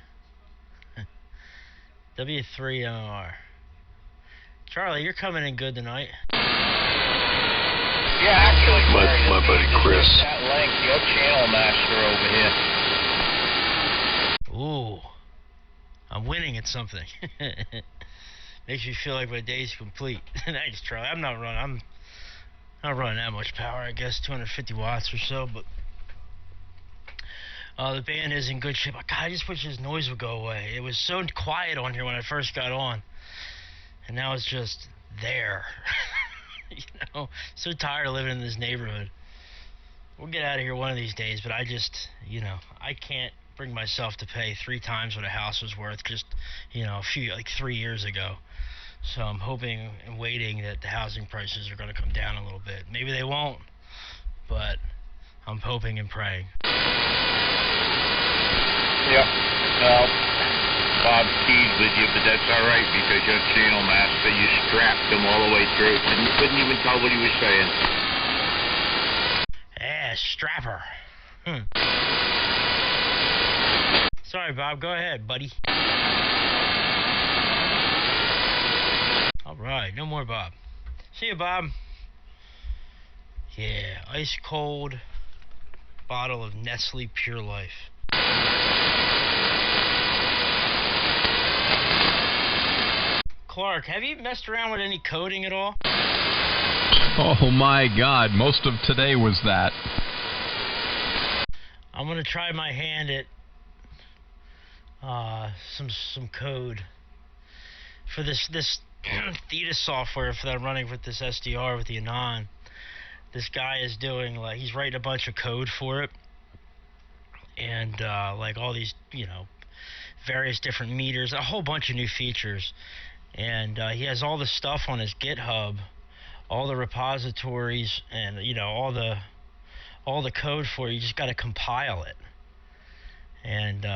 W3MR. Charlie, you're coming in good tonight. Yeah, actually, my buddy Chris. That link, your channel master over here. Ooh. I'm winning at something. Makes me feel like my day's complete. Thanks, Charlie. I'm not running that much power, I guess, 250 watts or so, but the band is in good shape. God, I just wish this noise would go away. It was so quiet on here when I first got on, and now it's just there. So tired of living in this neighborhood. We'll get out of here one of these days, but I just, I can't bring myself to pay 3 times what a house was worth just, 3 years ago. So I'm hoping and waiting that the housing prices are going to come down a little bit. Maybe they won't, but I'm hoping and praying. Yep. Well, Bob teased with you, but that's all right because your channel master, you strapped him all the way through, and you couldn't even tell what he was saying. Yeah, strapper. Sorry, Bob. Go ahead, buddy. right, no more Bob. See you, Bob. Yeah, ice cold bottle of Nestle Pure Life. Clark, have you messed around with any coding at all? Oh my God, most of today was that. I'm gonna try my hand at some code for this Theta software that I'm running with this SDR with the Anon. This guy is doing, like, he's writing a bunch of code for it, and like all these, various different meters, a whole bunch of new features, and he has all the stuff on his GitHub, all the repositories, and all the code for it. You just got to compile it, and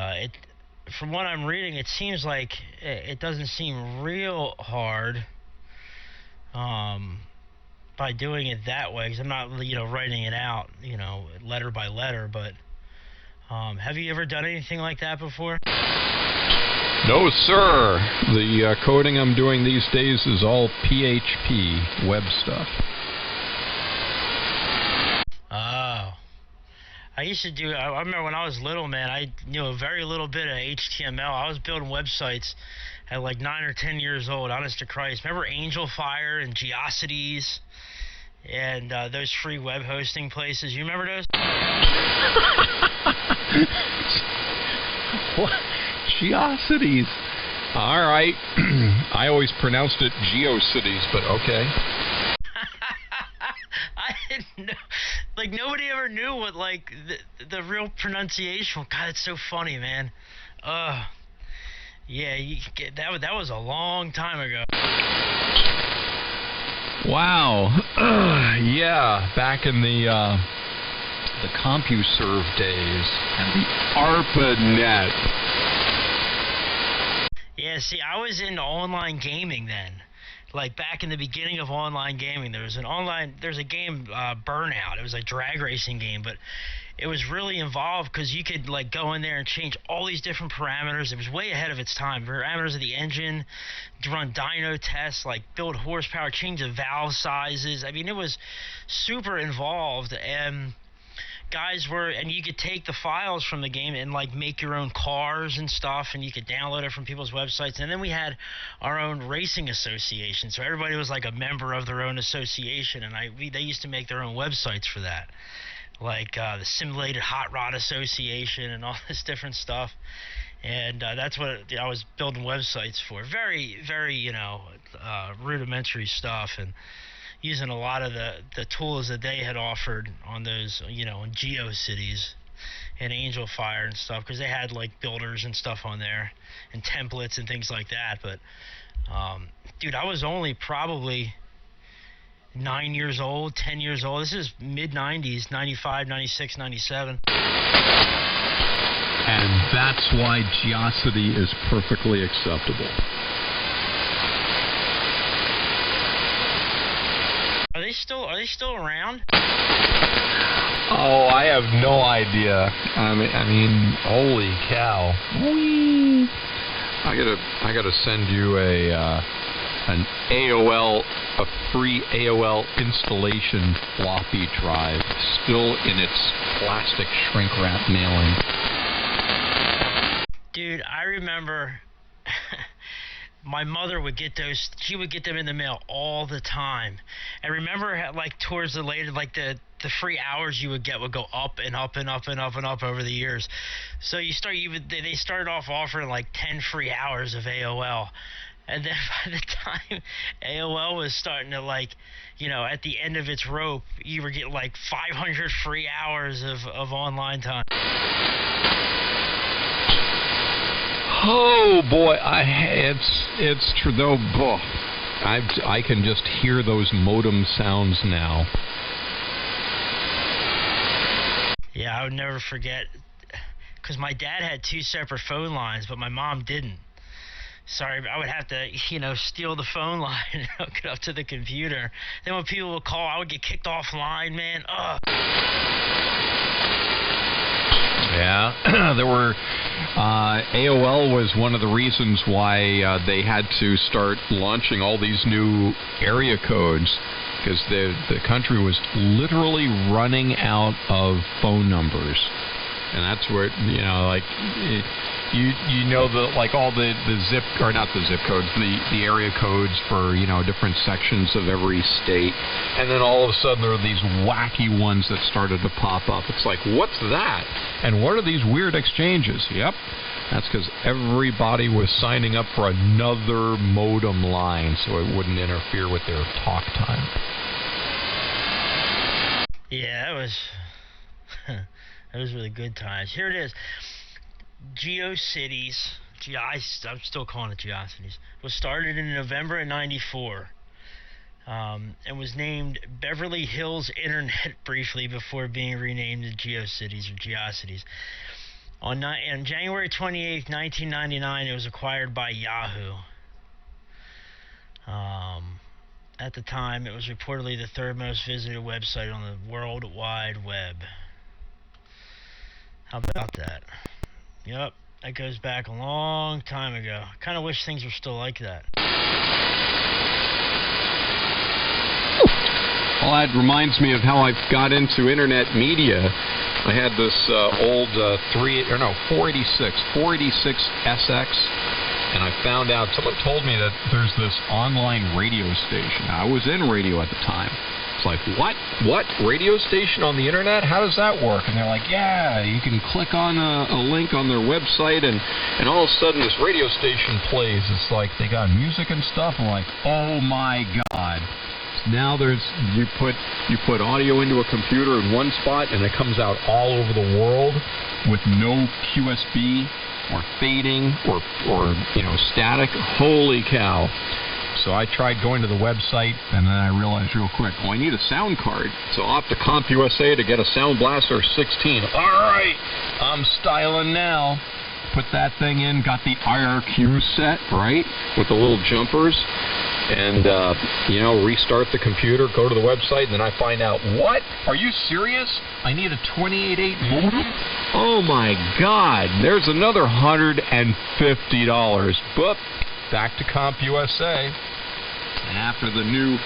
from what I'm reading, it seems like it doesn't seem real hard by doing it that way, because I'm not writing it out letter by letter. But have you ever done anything like that before? No, sir. The coding I'm doing these days is all PHP web stuff. Oh. I used to do, I remember when I was little, man, I knew a very little bit of HTML. I was building websites at like 9 or 10 years old, honest to Christ. Remember Angel Fire and GeoCities and those free web hosting places? You remember those? What? GeoCities. All right. I always pronounced it GeoCities, but okay. I didn't know. Like, nobody ever knew what, like, the real pronunciation. God, it's so funny, man. Yeah, that was a long time ago. Wow. Yeah, back in the CompuServe days and the ARPANET. Yeah, see, I was into online gaming then. Like, back in the beginning of online gaming, there's a game, Burnout. It was a drag racing game, but it was really involved because you could, like, go in there and change all these different parameters. It was way ahead of its time. Parameters of the engine, to run dyno tests, like, build horsepower, change the valve sizes. I mean, it was super involved, and you could take the files from the game and, like, make your own cars and stuff, and you could download it from people's websites. And then we had our own racing association, so everybody was like a member of their own association, and they used to make their own websites for that, like the Simulated Hot Rod Association and all this different stuff. And that's what I was building websites for. Very, very, rudimentary stuff, and using a lot of the tools that they had offered on those, on GeoCities and Angel Fire and stuff, because they had, like, builders and stuff on there and templates and things like that. But, dude, I was only probably 9 years old, 10 years old. This is mid-90s, 95, 96, 97. And that's why GeoCity is perfectly acceptable. Are they still around? Oh, I have no idea. I mean, holy cow! Whee! I gotta send you an AOL, a free AOL installation floppy drive, still in its plastic shrink wrap mailing. Dude, I remember. My mother would get those. She would get them in the mail all the time. And remember, like, towards the later, like the free hours you would get would go up and up and up and up and up over the years. So they started off offering like 10 free hours of AOL, and then by the time AOL was starting to, like, at the end of its rope, you were getting like 500 free hours of online time. Oh boy, it's true though. I can just hear those modem sounds now. Yeah, I would never forget, because my dad had 2 separate phone lines, but my mom didn't. Sorry, I would have to, steal the phone line and hook it up to the computer. Then when people would call, I would get kicked offline, man. Ugh. Yeah, there were. AOL was one of the reasons why they had to start launching all these new area codes, because the country was literally running out of phone numbers, and that's where like you know like all the zip, or not the zip codes, the area codes for different sections of every state, and then all of a sudden there are these wacky ones that started to pop up. It's like, what's that? And what are these weird exchanges? Yep, that's because everybody was signing up for another modem line so it wouldn't interfere with their talk time. Yeah, that was really good times. Here it is. GeoCities, I'm still calling it GeoCities, was started in November of '94, and was named Beverly Hills Internet briefly before being renamed to GeoCities or GeoCities. On January 28, 1999, it was acquired by Yahoo. At the time, it was reportedly the third most visited website on the World Wide Web. How about that? Yep, that goes back a long time ago. I kind of wish things were still like that. Well, that reminds me of how I got into internet media. I had this old 486 SX, and I found out, someone told me that there's this online radio station. I was in radio at the time. It's like, what? Radio station on the internet? How does that work? And they're like, yeah, you can click on a link on their website, and all of a sudden this radio station plays. It's like they got music and stuff. I'm like, oh my God. Now you put audio into a computer in one spot, and it comes out all over the world with no QSB or fading or static. Holy cow. So I tried going to the website, and then I realized real quick, I need a sound card. So off to CompUSA to get a Sound Blaster 16. All right, I'm styling now. Put that thing in, got the IRQ set, right, with the little jumpers, and, restart the computer, go to the website, and then I find out, what? Are you serious? I need a 28.8 modem? Oh, my God. There's another $150. Boop. Back to CompUSA. And after the new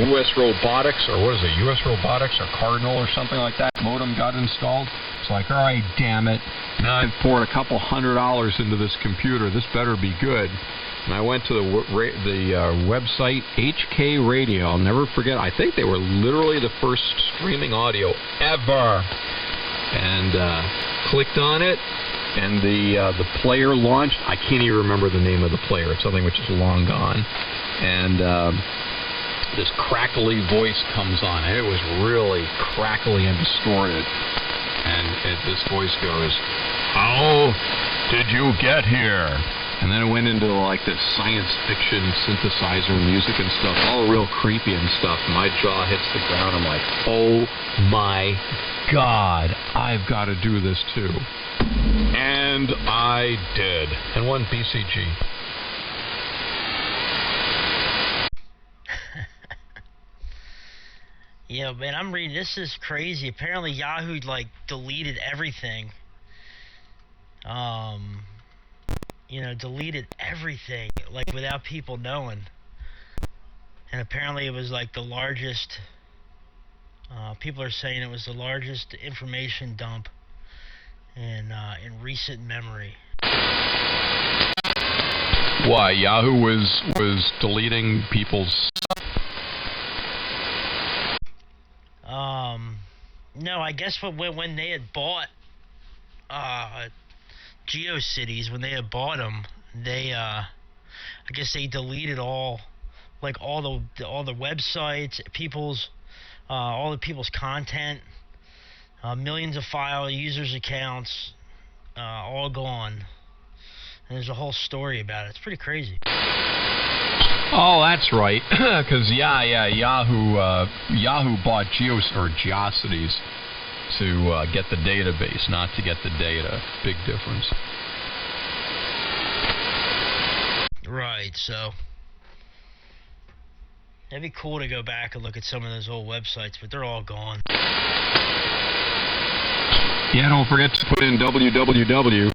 U.S. Robotics, or what is it, U.S. Robotics or Cardinal or something like that, modem got installed, it's like, all right, damn it. Now I've poured a couple $100 into this computer. This better be good. And I went to the website HK Radio. I'll never forget. I think they were literally the first streaming audio ever. And clicked on it. And the player launched. I can't even remember the name of the player. It's something which is long gone. And this crackly voice comes on. It was really crackly and distorted. And this voice goes, "How did you get here?" And then it went into like this science fiction synthesizer music and stuff, all real creepy and stuff. My jaw hits the ground. I'm like, oh my God, I've got to do this too. And I did. And won BCG. Yeah, man, I'm reading. This is crazy. Apparently, Yahoo deleted everything. Deleted everything without people knowing. And apparently, it was the largest. People are saying it was the largest information dump in recent memory. Why, Yahoo was deleting people's... No, I guess when they had bought GeoCities, when they had bought them, they I guess they deleted all the websites, all the people's content, millions of users' accounts, all gone. And there's a whole story about it. It's pretty crazy. Oh, that's right. Because Yahoo bought GeoCities to get the database, not to get the data. Big difference. Right. So it'd be cool to go back and look at some of those old websites, but they're all gone. Yeah, don't forget to put in www.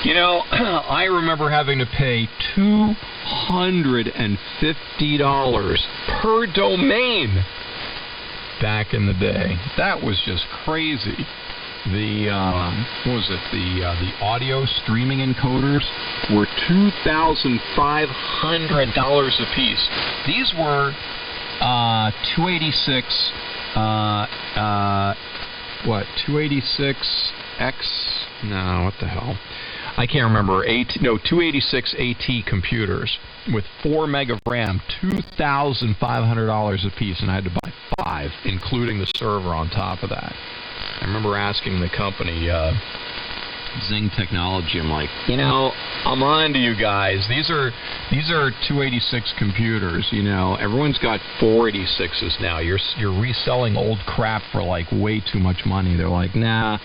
You know, I remember having to pay $250 per domain back in the day. That was just crazy. The what was it? The audio streaming encoders were $2,500 a piece. These were 286. 286X? No, what the hell? I can't remember. 286 AT computers with 4 meg of RAM, $2,500 a piece, and I had to buy 5, including the server on top of that. I remember asking the company, Zing Technology, I'm like, I'm on to you guys. These are 286 computers. Everyone's got 486s now. You're reselling old crap for like way too much money. They're like, nah,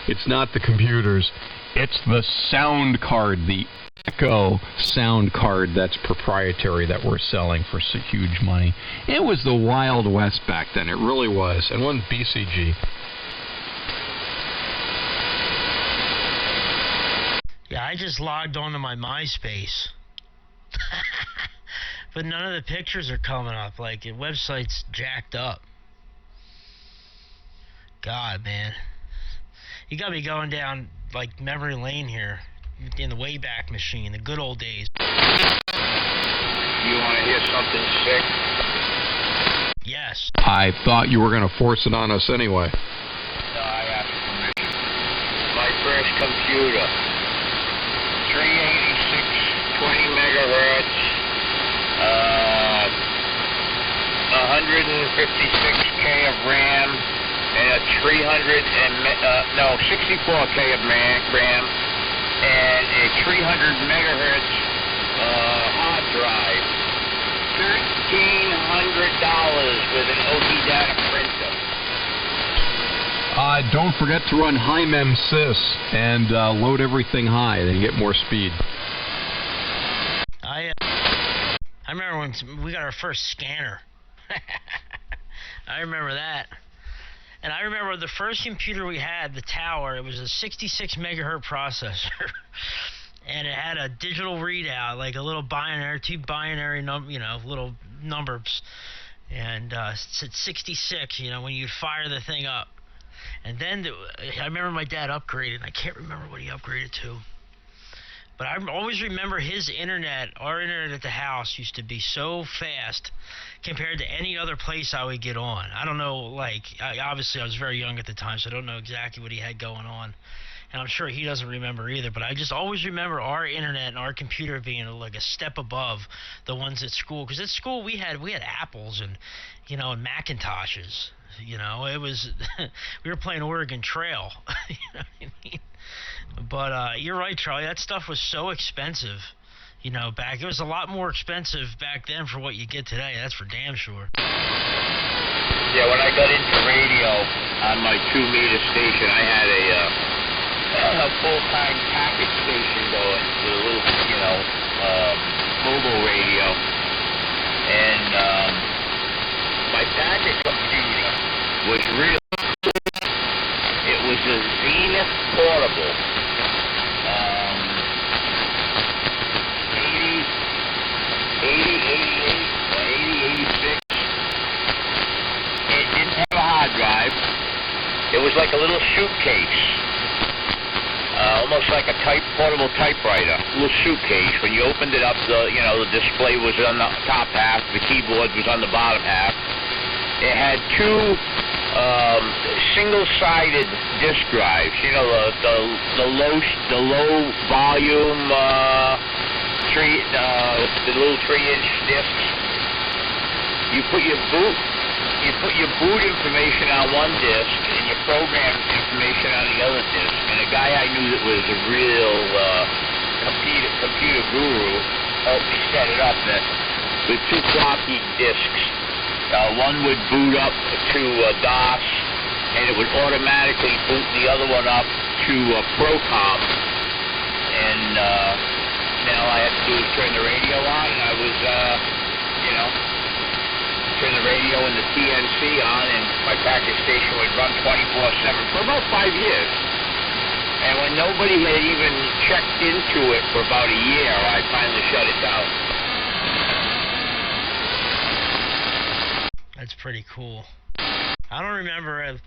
it's not the computers. It's the sound card, the Echo sound card that's proprietary that we're selling for huge money. It was the Wild West back then. It really was. And one BCG. Yeah, I just logged onto my MySpace. But none of the pictures are coming up. Like, the website's jacked up. God, man. You got me going down, like, memory lane here. In the Wayback Machine, the good old days. You want to hear something sick? Yes. I thought you were going to force it on us anyway. No, I asked permission. My first computer. 386, 20 megahertz, 156K of RAM, and a 64K of RAM, and a 300 megahertz hard drive. $1,300 with an OT data printer. Don't forget to run high mem sys and load everything high, then you get more speed. I remember when we got our first scanner. I remember that. And I remember the first computer we had, the Tower, it was a 66 megahertz processor. And it had a digital readout, like a little binary, two binary little numbers. And it's at 66, when you'd fire the thing up. And then I remember my dad upgraded. I can't remember what he upgraded to. But I always remember his internet, our internet at the house used to be so fast compared to any other place I would get on. I don't know, obviously I was very young at the time, so I don't know exactly what he had going on. And I'm sure he doesn't remember either, but I just always remember our internet and our computer being like a step above the ones at school. Because at school we had Apples and, and Macintoshes. It was, we were playing Oregon Trail. You know what I mean? But you're right, Charlie. That stuff was so expensive, back. It was a lot more expensive back then for what you get today. That's for damn sure. Yeah, when I got into radio on my 2-meter station, I had a full-time packet station going with a little, mobile radio. And my packet computer was really cool. It was a Zenith Portable. 86. It didn't have a hard drive. It was like a little suitcase. Almost like a portable typewriter. A little suitcase. When you opened it up, the display was on the top half. The keyboard was on the bottom half. It had two single-sided disk drives. The low volume the little 3-inch discs. You put your boot information on one disk and your program information on the other disk. And a guy I knew that was a real computer guru helped me set it up with two floppy disks. One would boot up to DOS, and it would automatically boot the other one up to Procom. And and then all I had to do was turn the radio on, and I was, turn the radio and the TNC on, and my package station would run 24/7 for about 5 years. And when nobody had even checked into it for about a year, I finally shut it down. That's pretty cool. I don't remember,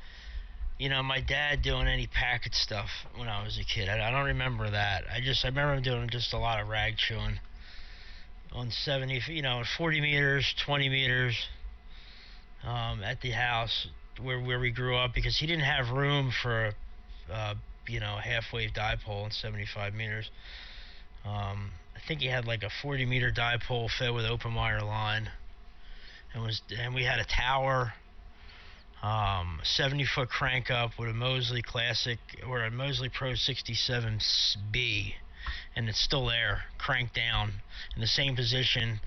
my dad doing any packet stuff when I was a kid. I don't remember that. I remember him doing just a lot of rag chewing on 70, 40 meters, 20 meters at the house where we grew up, because he didn't have room for a half-wave dipole in 75 meters. I think he had like a 40-meter dipole fed with open wire line, and we had a tower, 70-foot crank up with a Mosley Classic or a Mosley Pro 67B, and it's still there, cranked down in the same position,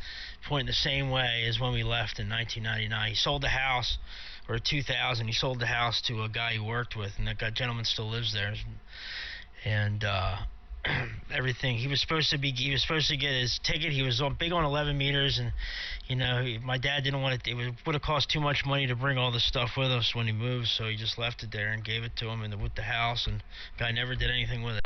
pointing the same way as when we left in 1999. He sold the house, or 2000. He sold the house to a guy he worked with, and that gentleman still lives there. And everything, he was supposed to get his ticket. He was big on 11 meters, and my dad didn't want it. It would have cost too much money to bring all the stuff with us when he moved, so he just left it there and gave it to him with the house, and the guy never did anything with it.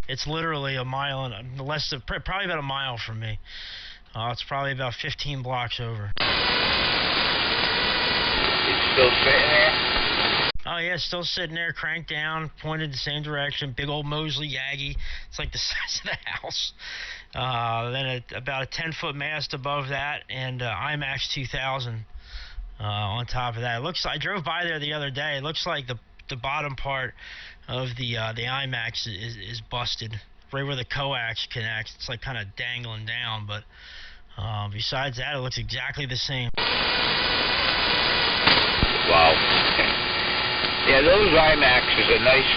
It's literally a mile and probably about a mile from me. It's probably about 15 blocks over. It's still sitting there? Oh yeah, still sitting there, cranked down, pointed the same direction. Big old Mosley Yagi. It's like the size of the house. Then about a 10-foot mast above that, and IMAX 2000 on top of that. I drove by there the other day. It looks like the bottom part of the IMAX is busted, right where the coax connects. It's like kind of dangling down, but besides that, it looks exactly the same. Wow. Yeah, those IMAXs are nice,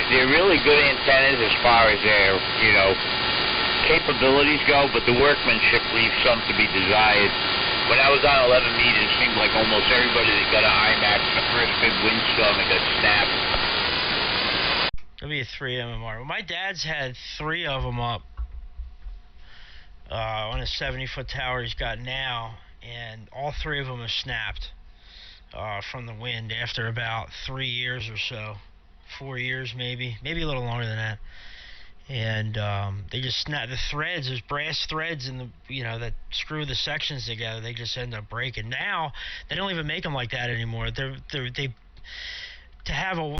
they're really good antennas as far as their, capabilities go, but the workmanship leaves some to be desired. When I was on 11 meters, it seemed like almost everybody that got an IMAX in the first big windstorm and got snapped. There'll be a 3 MMR. Well, my dad's had 3 of them up on a 70-foot tower he's got now, and all 3 of them have snapped from the wind after about 3 years or so, 4 years maybe a little longer than that. And they just snap. The threads, there's brass threads in the, that screw the sections together. They just end up breaking. Now they don't even make them like that anymore. To have a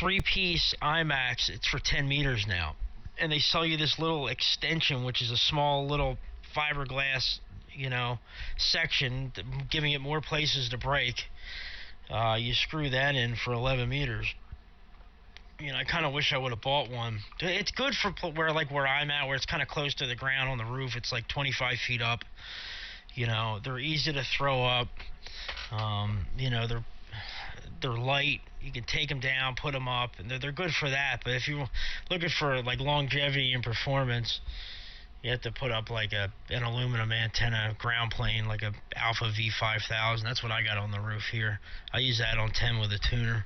3-piece IMAX, it's for 10 meters now, and they sell you this little extension, which is a small little fiberglass, section, giving it more places to break. You screw that in for 11 meters. I kind of wish I would have bought one. It's good for where I'm at, where it's kind of close to the ground on the roof. It's like 25 feet up. They're easy to throw up. They're light. You can take them down, put them up, and they're good for that. But if you're looking for longevity and performance, you have to put up an aluminum antenna ground plane, like a Alpha V5000. That's what I got on the roof here. I use that on 10 with a tuner.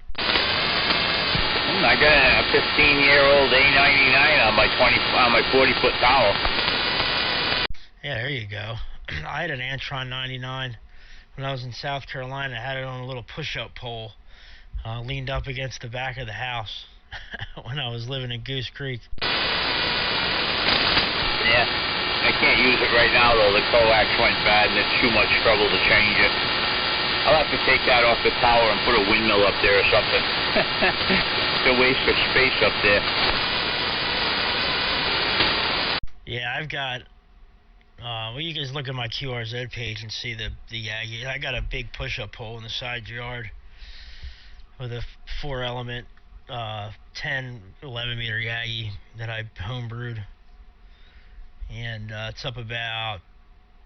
I got a 15-year-old A99 on my 40-foot tower. Yeah, there you go. I had an Antron 99 when I was in South Carolina. I had it on a little push-up pole, leaned up against the back of the house when I was living in Goose Creek. Yeah, I can't use it right now, though. The coax went bad, and it's too much trouble to change it. I'll have to take that off the tower and put a windmill up there or something. It's a waste of space up there. Yeah, I've got... you guys look at my QRZ page and see the Yagi. I got a big push-up pole in the side yard with a 4-element 10, 11-meter Yagi that I homebrewed. And it's up about,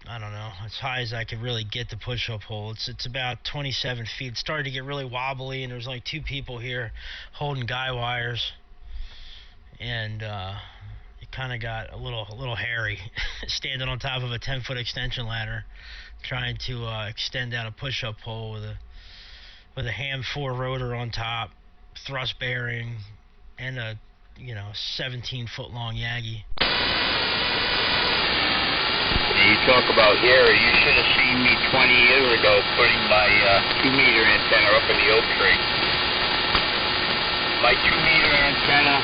I don't know, as high as I could really get the push-up hole. It's about 27 feet. It started to get really wobbly, and there's only 2 people here holding guy wires, and it kind of got a little hairy, standing on top of a 10-foot extension ladder, trying to extend out a push-up pole with a ham 4 rotor on top, thrust bearing, and a 17-foot long Yagi. You talk about here, you should have seen me 20 years ago putting my 2-meter antenna up in the oak tree. My 2-meter antenna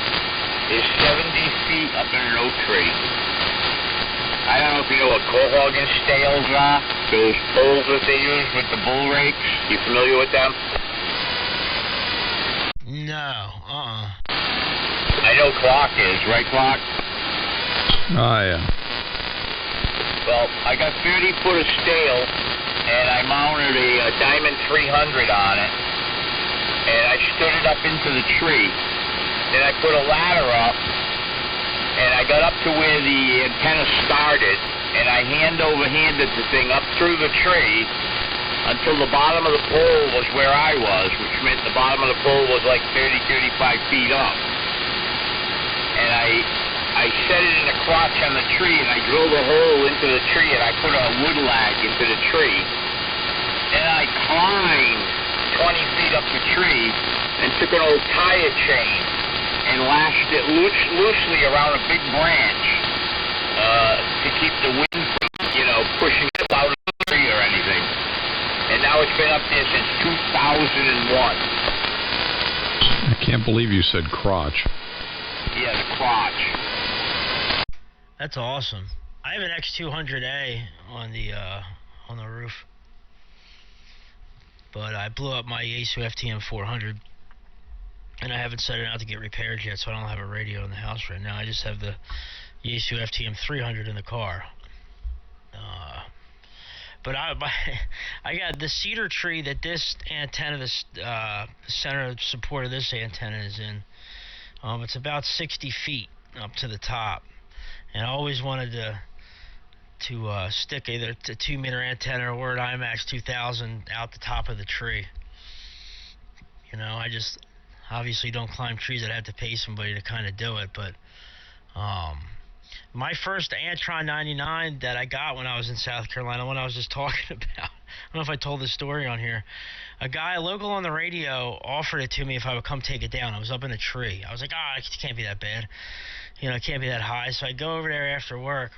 is 70 feet up in an oak tree. I don't know if you know what cohoggin stales are, those poles that they use with the bull rakes. You familiar with them? No, I know Clark is, right, Clark? Oh, yeah. Well, I got 30 foot of stale, and I mounted a Diamond 300 on it, and I stood it up into the tree. Then I put a ladder up, and I got up to where the antenna started, and I hand-over-handed the thing up through the tree until the bottom of the pole was where I was, which meant the bottom of the pole was like 30, 35 feet up. And I set it in a crotch on the tree, and I drilled a hole into the tree, and I put a wood lag into the tree. And I climbed 20 feet up the tree and took an old tire chain and lashed it loosely around a big branch to keep the wind from, pushing it out of the tree or anything. And now it's been up there since 2001. I can't believe you said crotch. Yeah, the crotch. that's awesome. I have an X200A on the roof, but I blew up my Yaesu FTM 400, and I haven't set it out to get repaired yet, so I don't have a radio in the house right now. I just have the Yaesu FTM 300 in the car. But I got the cedar tree that this antenna, the center of support of this antenna is in. It's about 60 feet up to the top, and I always wanted to stick either a 2-meter antenna or an IMAX 2000 out the top of the tree. I just obviously don't climb trees. I'd have to pay somebody to kind of do it, but my first Antron 99 that I got when I was in South Carolina, when I was just talking about, I don't know if I told this story on here, a guy local on the radio offered it to me if I would come take it down. I was up in a tree. I was like, it can't be that bad. It can't be that high. So I go over there after work,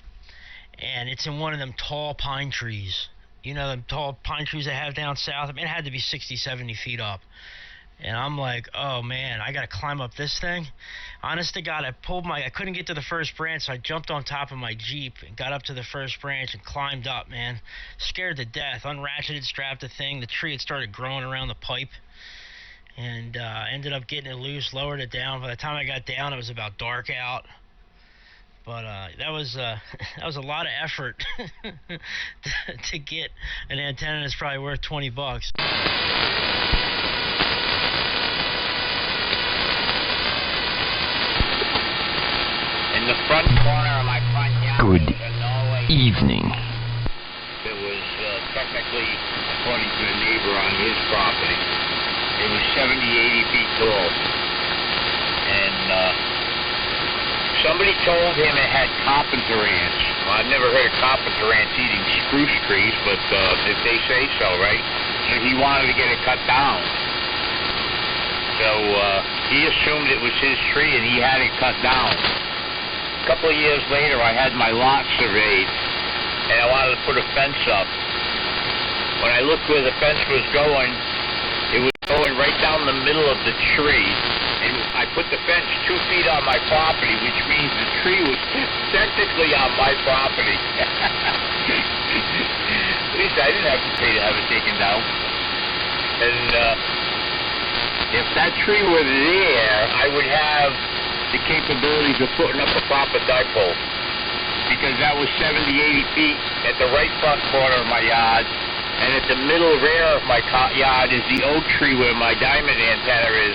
and it's in one of them tall pine trees. Them tall pine trees they have down south? It had to be 60, 70 feet up. And I'm like, oh man, I gotta climb up this thing. Honest to God, I couldn't get to the first branch, so I jumped on top of my Jeep and got up to the first branch and climbed up, man. Scared to death. Unratcheted, strapped the thing. The tree had started growing around the pipe, and ended up getting it loose, lowered it down. By the time I got down, it was about dark out. But that was a lot of effort to get an antenna that's probably worth $20. In the front corner of my front yard. Good evening. It was technically, according to the neighbor on his property, it was 70, 80 feet tall. And somebody told him it had carpenter ants. Well, I've never heard of carpenter ants eating spruce trees, but if they say so, right? So he wanted to get it cut down. So he assumed it was his tree, and he had it cut down. A couple of years later, I had my lot surveyed, and I wanted to put a fence up. When I looked where the fence was going, it was going right down the middle of the tree, and I put the fence 2 feet on my property, which means the tree was technically on my property. At least I didn't have to pay to have it taken down. And if that tree were there, I would have the capabilities of putting up a proper dipole, because that was 70, 80 feet at the right front corner of my yard, and at the middle rear of my yard is the oak tree where my diamond antenna is,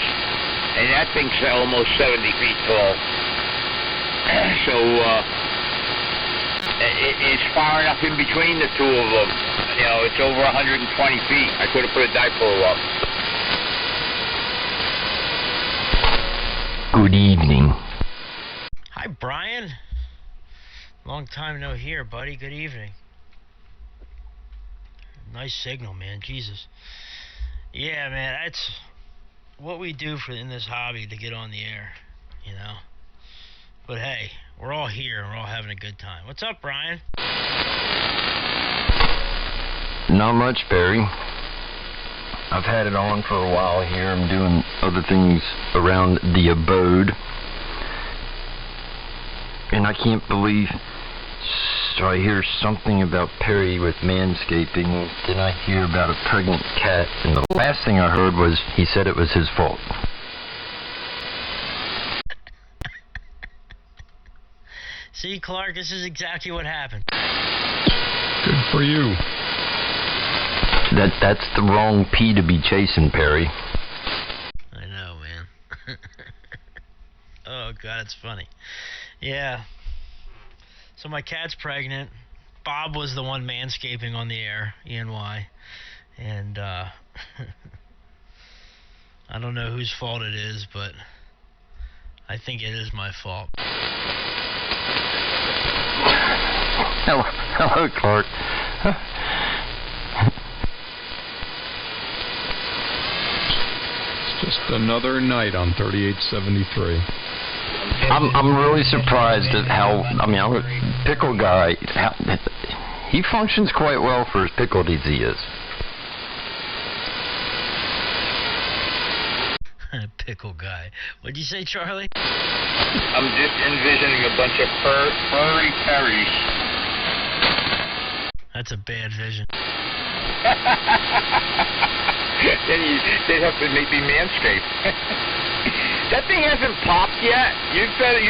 and that thing's almost 70 feet tall. So it's far enough in between the two of them. It's over 120 feet. I could have put a dipole up. Good evening. Hi, Brian. Long time no hear, buddy. Good evening. Nice signal, man. Jesus. Yeah, man. That's what we do in this hobby to get on the air. you know. But hey, we're all here and we're all having a good time. What's up, Brian? Not much, Barry. I've had it on for a while here. I'm doing other things around the abode. And I can't believe... So I hear something about Perry with manscaping. Then I hear about a pregnant cat. And the last thing I heard was he said it was his fault. See, Clark, this is exactly what happened. Good for you. That's the wrong P to be chasing, Perry. I know, man. Oh, God, it's funny. Yeah. So my cat's pregnant. Bob was the one manscaping on the air, E-N-Y. And, I don't know whose fault it is, but I think it is my fault. Hello, Clark. It's just another night on 3873. I'm really surprised at how, I'm a pickle guy, he functions quite well for as pickled as he is. Pickle guy. What'd you say, Charlie? I'm just envisioning a bunch of furry Perrys. That's a bad vision. Then they'd have to maybe manscape. That thing hasn't popped yet. You said it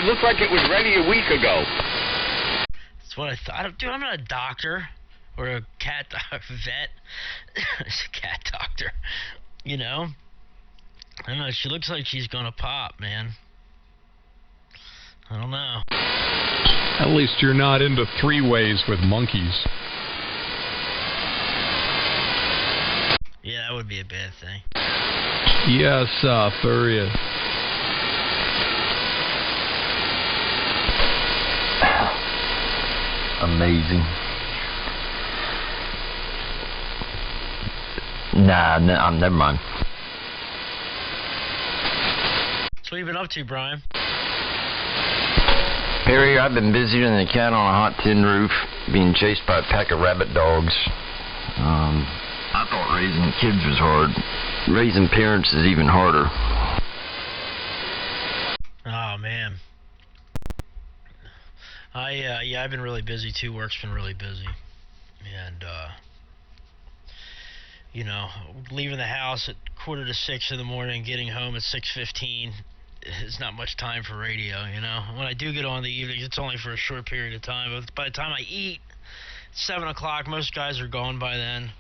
looked like it was ready a week ago. That's what I thought. Dude, I'm not a doctor or a cat vet. It's a cat doctor. You know? I don't know. She looks like she's gonna pop, man. I don't know. At least you're not into three-ways with monkeys. Yeah, that would be a bad thing. Yes, furry. Amazing. Nah, never mind. So what have you been up to, Brian? Perry, I've been busier than a cat on a hot tin roof, being chased by a pack of rabbit dogs. I thought raising kids was hard. Raising parents is even harder. Oh, man. I've been really busy, too. Work's been really busy. And, leaving the house at 5:45 in the morning, getting home at 6:15. It's not much time for radio, you know. When I do get on in the evenings, it's only for a short period of time. But by the time I eat, it's 7 o'clock. Most guys are gone by then.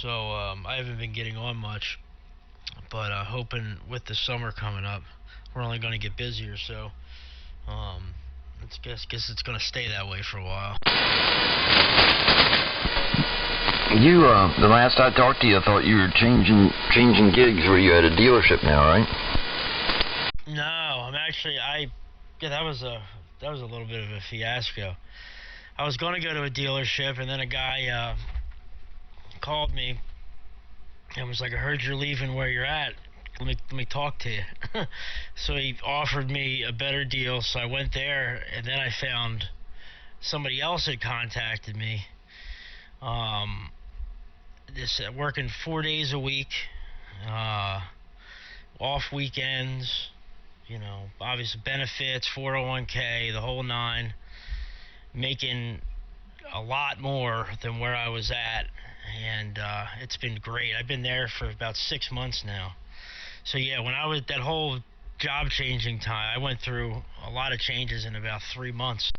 So I haven't been getting on much. But hoping with the summer coming up, we're only going to get busier. So I guess it's going to stay that way for a while. You, the last I talked to you, I thought you were changing gigs where you at a dealership now, right? No, I'm actually that was a little bit of a fiasco. I was going to go to a dealership, and then a guy called me and was like, "I heard you're leaving where you're at. Let me talk to you." So he offered me a better deal, so I went there, and then I found somebody else had contacted me. Working 4 days a week, off weekends, obviously benefits, 401k, the whole nine, making a lot more than where I was at, and it's been great. I've been there for about 6 months now. So yeah, when I was that whole job changing time, I went through a lot of changes in about 3 months.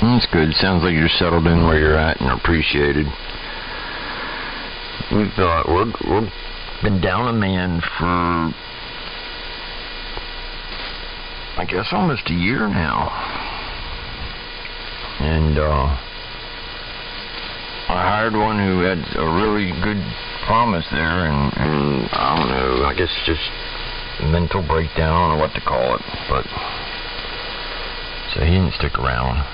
That's good. Sounds like you're settled in where you're at and appreciated. We've been down a man for, I guess, almost a year now. And I hired one who had a really good promise there, and I don't know, I guess just mental breakdown, I don't know what to call it, but so he didn't stick around.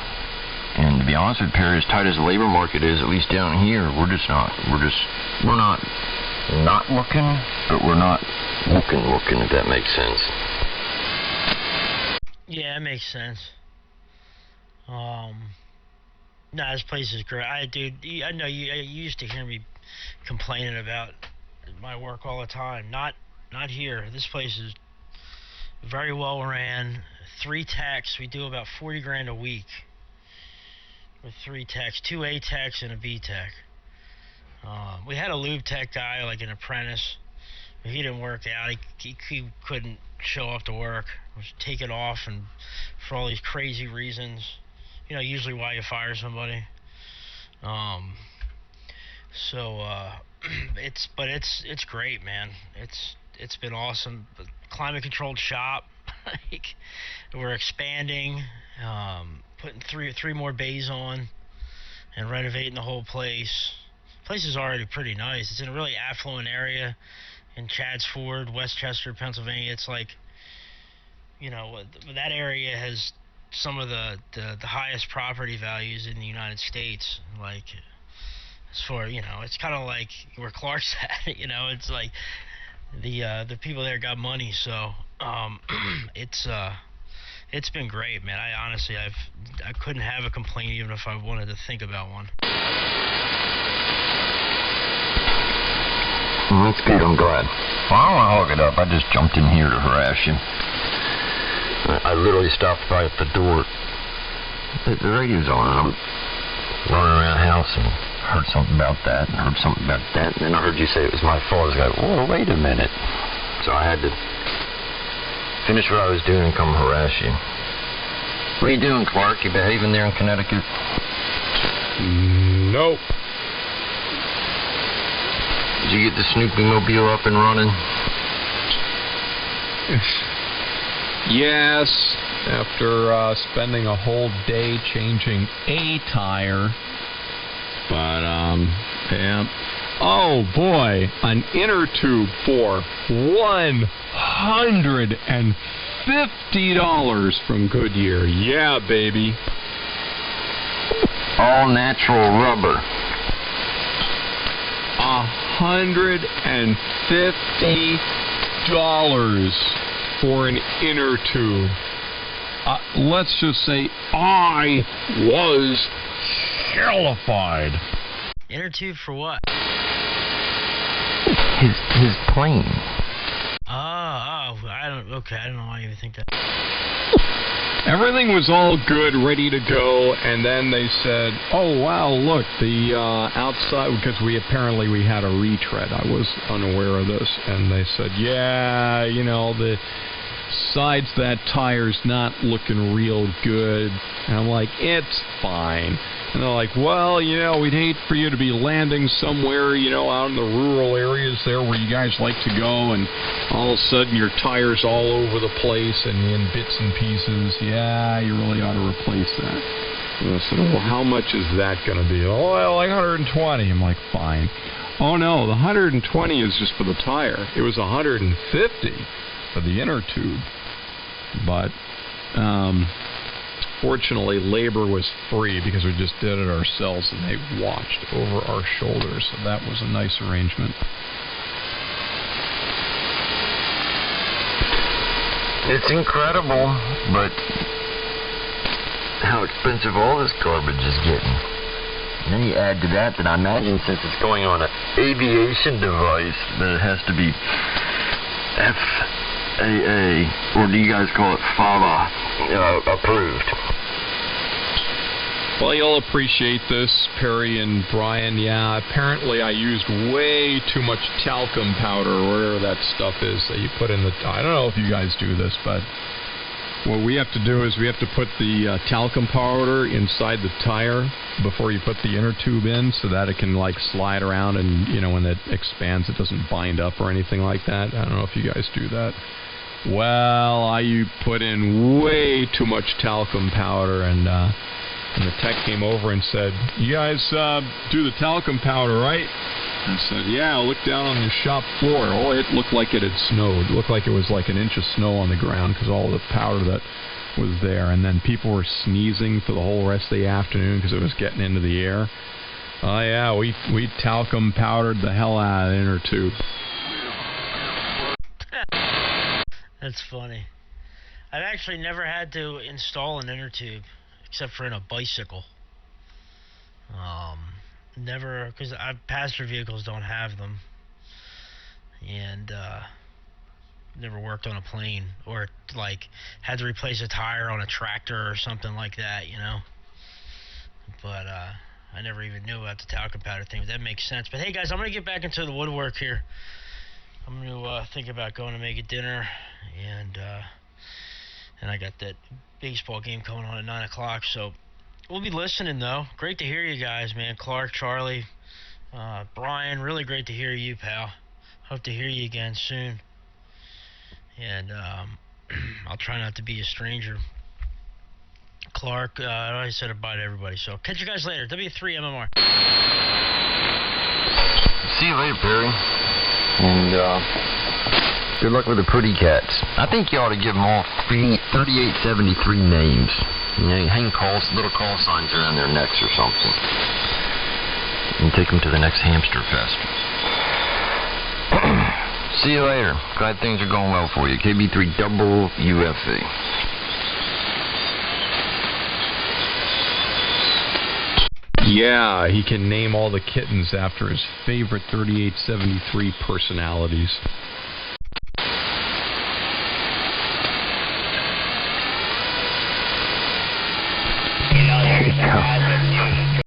And to be honest with you, Perry, as tight as the labor market is, at least down here, we're not not looking, but we're not looking, if that makes sense. Yeah, it makes sense. Nah, this place is great. I know you used to hear me complaining about my work all the time. Not here. This place is very well ran. 3 techs. We do about 40 grand a week with 3 techs, 2 A techs and a B tech. We had a lube tech guy, like an apprentice. But he didn't work out. He couldn't show up to work. Was taken off, and for all these crazy reasons. You know, usually why you fire somebody. It's great, man. It's been awesome. Climate controlled shop. Like, we're expanding, putting three more bays on, and renovating the whole place. The place is already pretty nice. It's in a really affluent area in Chadds Ford, Westchester, Pennsylvania. It's like, you know, that area has some of the highest property values in the United States. Like, as for, you know, it's kind of like where Clark's at. You know, it's like the people there got money. So it's been great, man. I honestly I couldn't have a complaint even if I wanted to think about one. That's good, I'm glad. Well, I don't want to hog it up. I just jumped in here to harass you. I literally stopped by at the door. The radio's on, and I'm running around the house and heard something about that, and heard something about that, and then I heard you say it was my fault. I was like, whoa, wait a minute. So I had to finish what I was doing and come harass you. What are you doing, Clark? You behaving there in Connecticut? Nope. Did you get the Snoopy Mobile up and running? Yes, after spending a whole day changing a tire. But, yeah. Oh, boy, an inner tube for $150 from Goodyear. Yeah, baby. All natural rubber. $150 for an inner tube. Let's just say I was hellified. Inner tube for what? His plane. I don't know why you even think that. Everything was all good, ready to go, and then they said, oh, wow, look, the outside, because we had a retread. I was unaware of this, and they said, yeah, you know, the sides of that tire's not looking real good. And I'm like, it's fine. And they're like, well, you know, we'd hate for you to be landing somewhere, you know, out in the rural areas there where you guys like to go, and all of a sudden your tire's all over the place and in bits and pieces. Yeah, you really ought to replace that. And I said, well, how much is that going to be? Oh, well, like 120. I'm like, fine. Oh, no, the 120 is just for the tire. It was 150 for the inner tube. But, fortunately, labor was free because we just did it ourselves, and they watched over our shoulders, so that was a nice arrangement. It's incredible, but how expensive all this garbage is getting. And then you add to that I imagine since it's going on an aviation device, that it has to be FAA, or do you guys call it FABA, approved? Well, you'll appreciate this, Perry and Brian. Yeah, apparently I used way too much talcum powder, or whatever that stuff is that you put in the... I don't know if you guys do this, but what we have to do is we have to put the talcum powder inside the tire before you put the inner tube in, so that it can, like, slide around, and, you know, when it expands, it doesn't bind up or anything like that. I don't know if you guys do that. Well, you put in way too much talcum powder, and the tech came over and said, you guys do the talcum powder, right? And I said, yeah, I'll look down on the shop floor. Oh, it looked like it had snowed. It looked like it was like an inch of snow on the ground because all the powder that was there. And then people were sneezing for the whole rest of the afternoon because it was getting into the air. Oh yeah, we talcum powdered the hell out of the inner tube. That's funny. I've actually never had to install an inner tube except for in a bicycle. Never, because passenger vehicles don't have them, and never worked on a plane or like had to replace a tire on a tractor or something like that, you know. But I never even knew about the talcum powder thing. But that makes sense. But hey, guys, I'm gonna get back into the woodwork here. I'm gonna think about going to make a dinner, and I got that baseball game coming on at 9 o'clock. So we'll be listening though. Great to hear you guys, man. Clark, Charlie, Brian, really great to hear you, pal. Hope to hear you again soon. And I'll try not to be a stranger. Clark, I already said goodbye to everybody. So catch you guys later. W3MMR. See you later, Perry. And good luck with the pretty cats. I think you ought to give them all 3873 names. You know, hang little call signs around their necks or something. And take them to the next hamster fest. See you later. Glad things are going well for you. KB3 double UFA. Yeah, he can name all the kittens after his favorite 3873 personalities. You know, there's a guy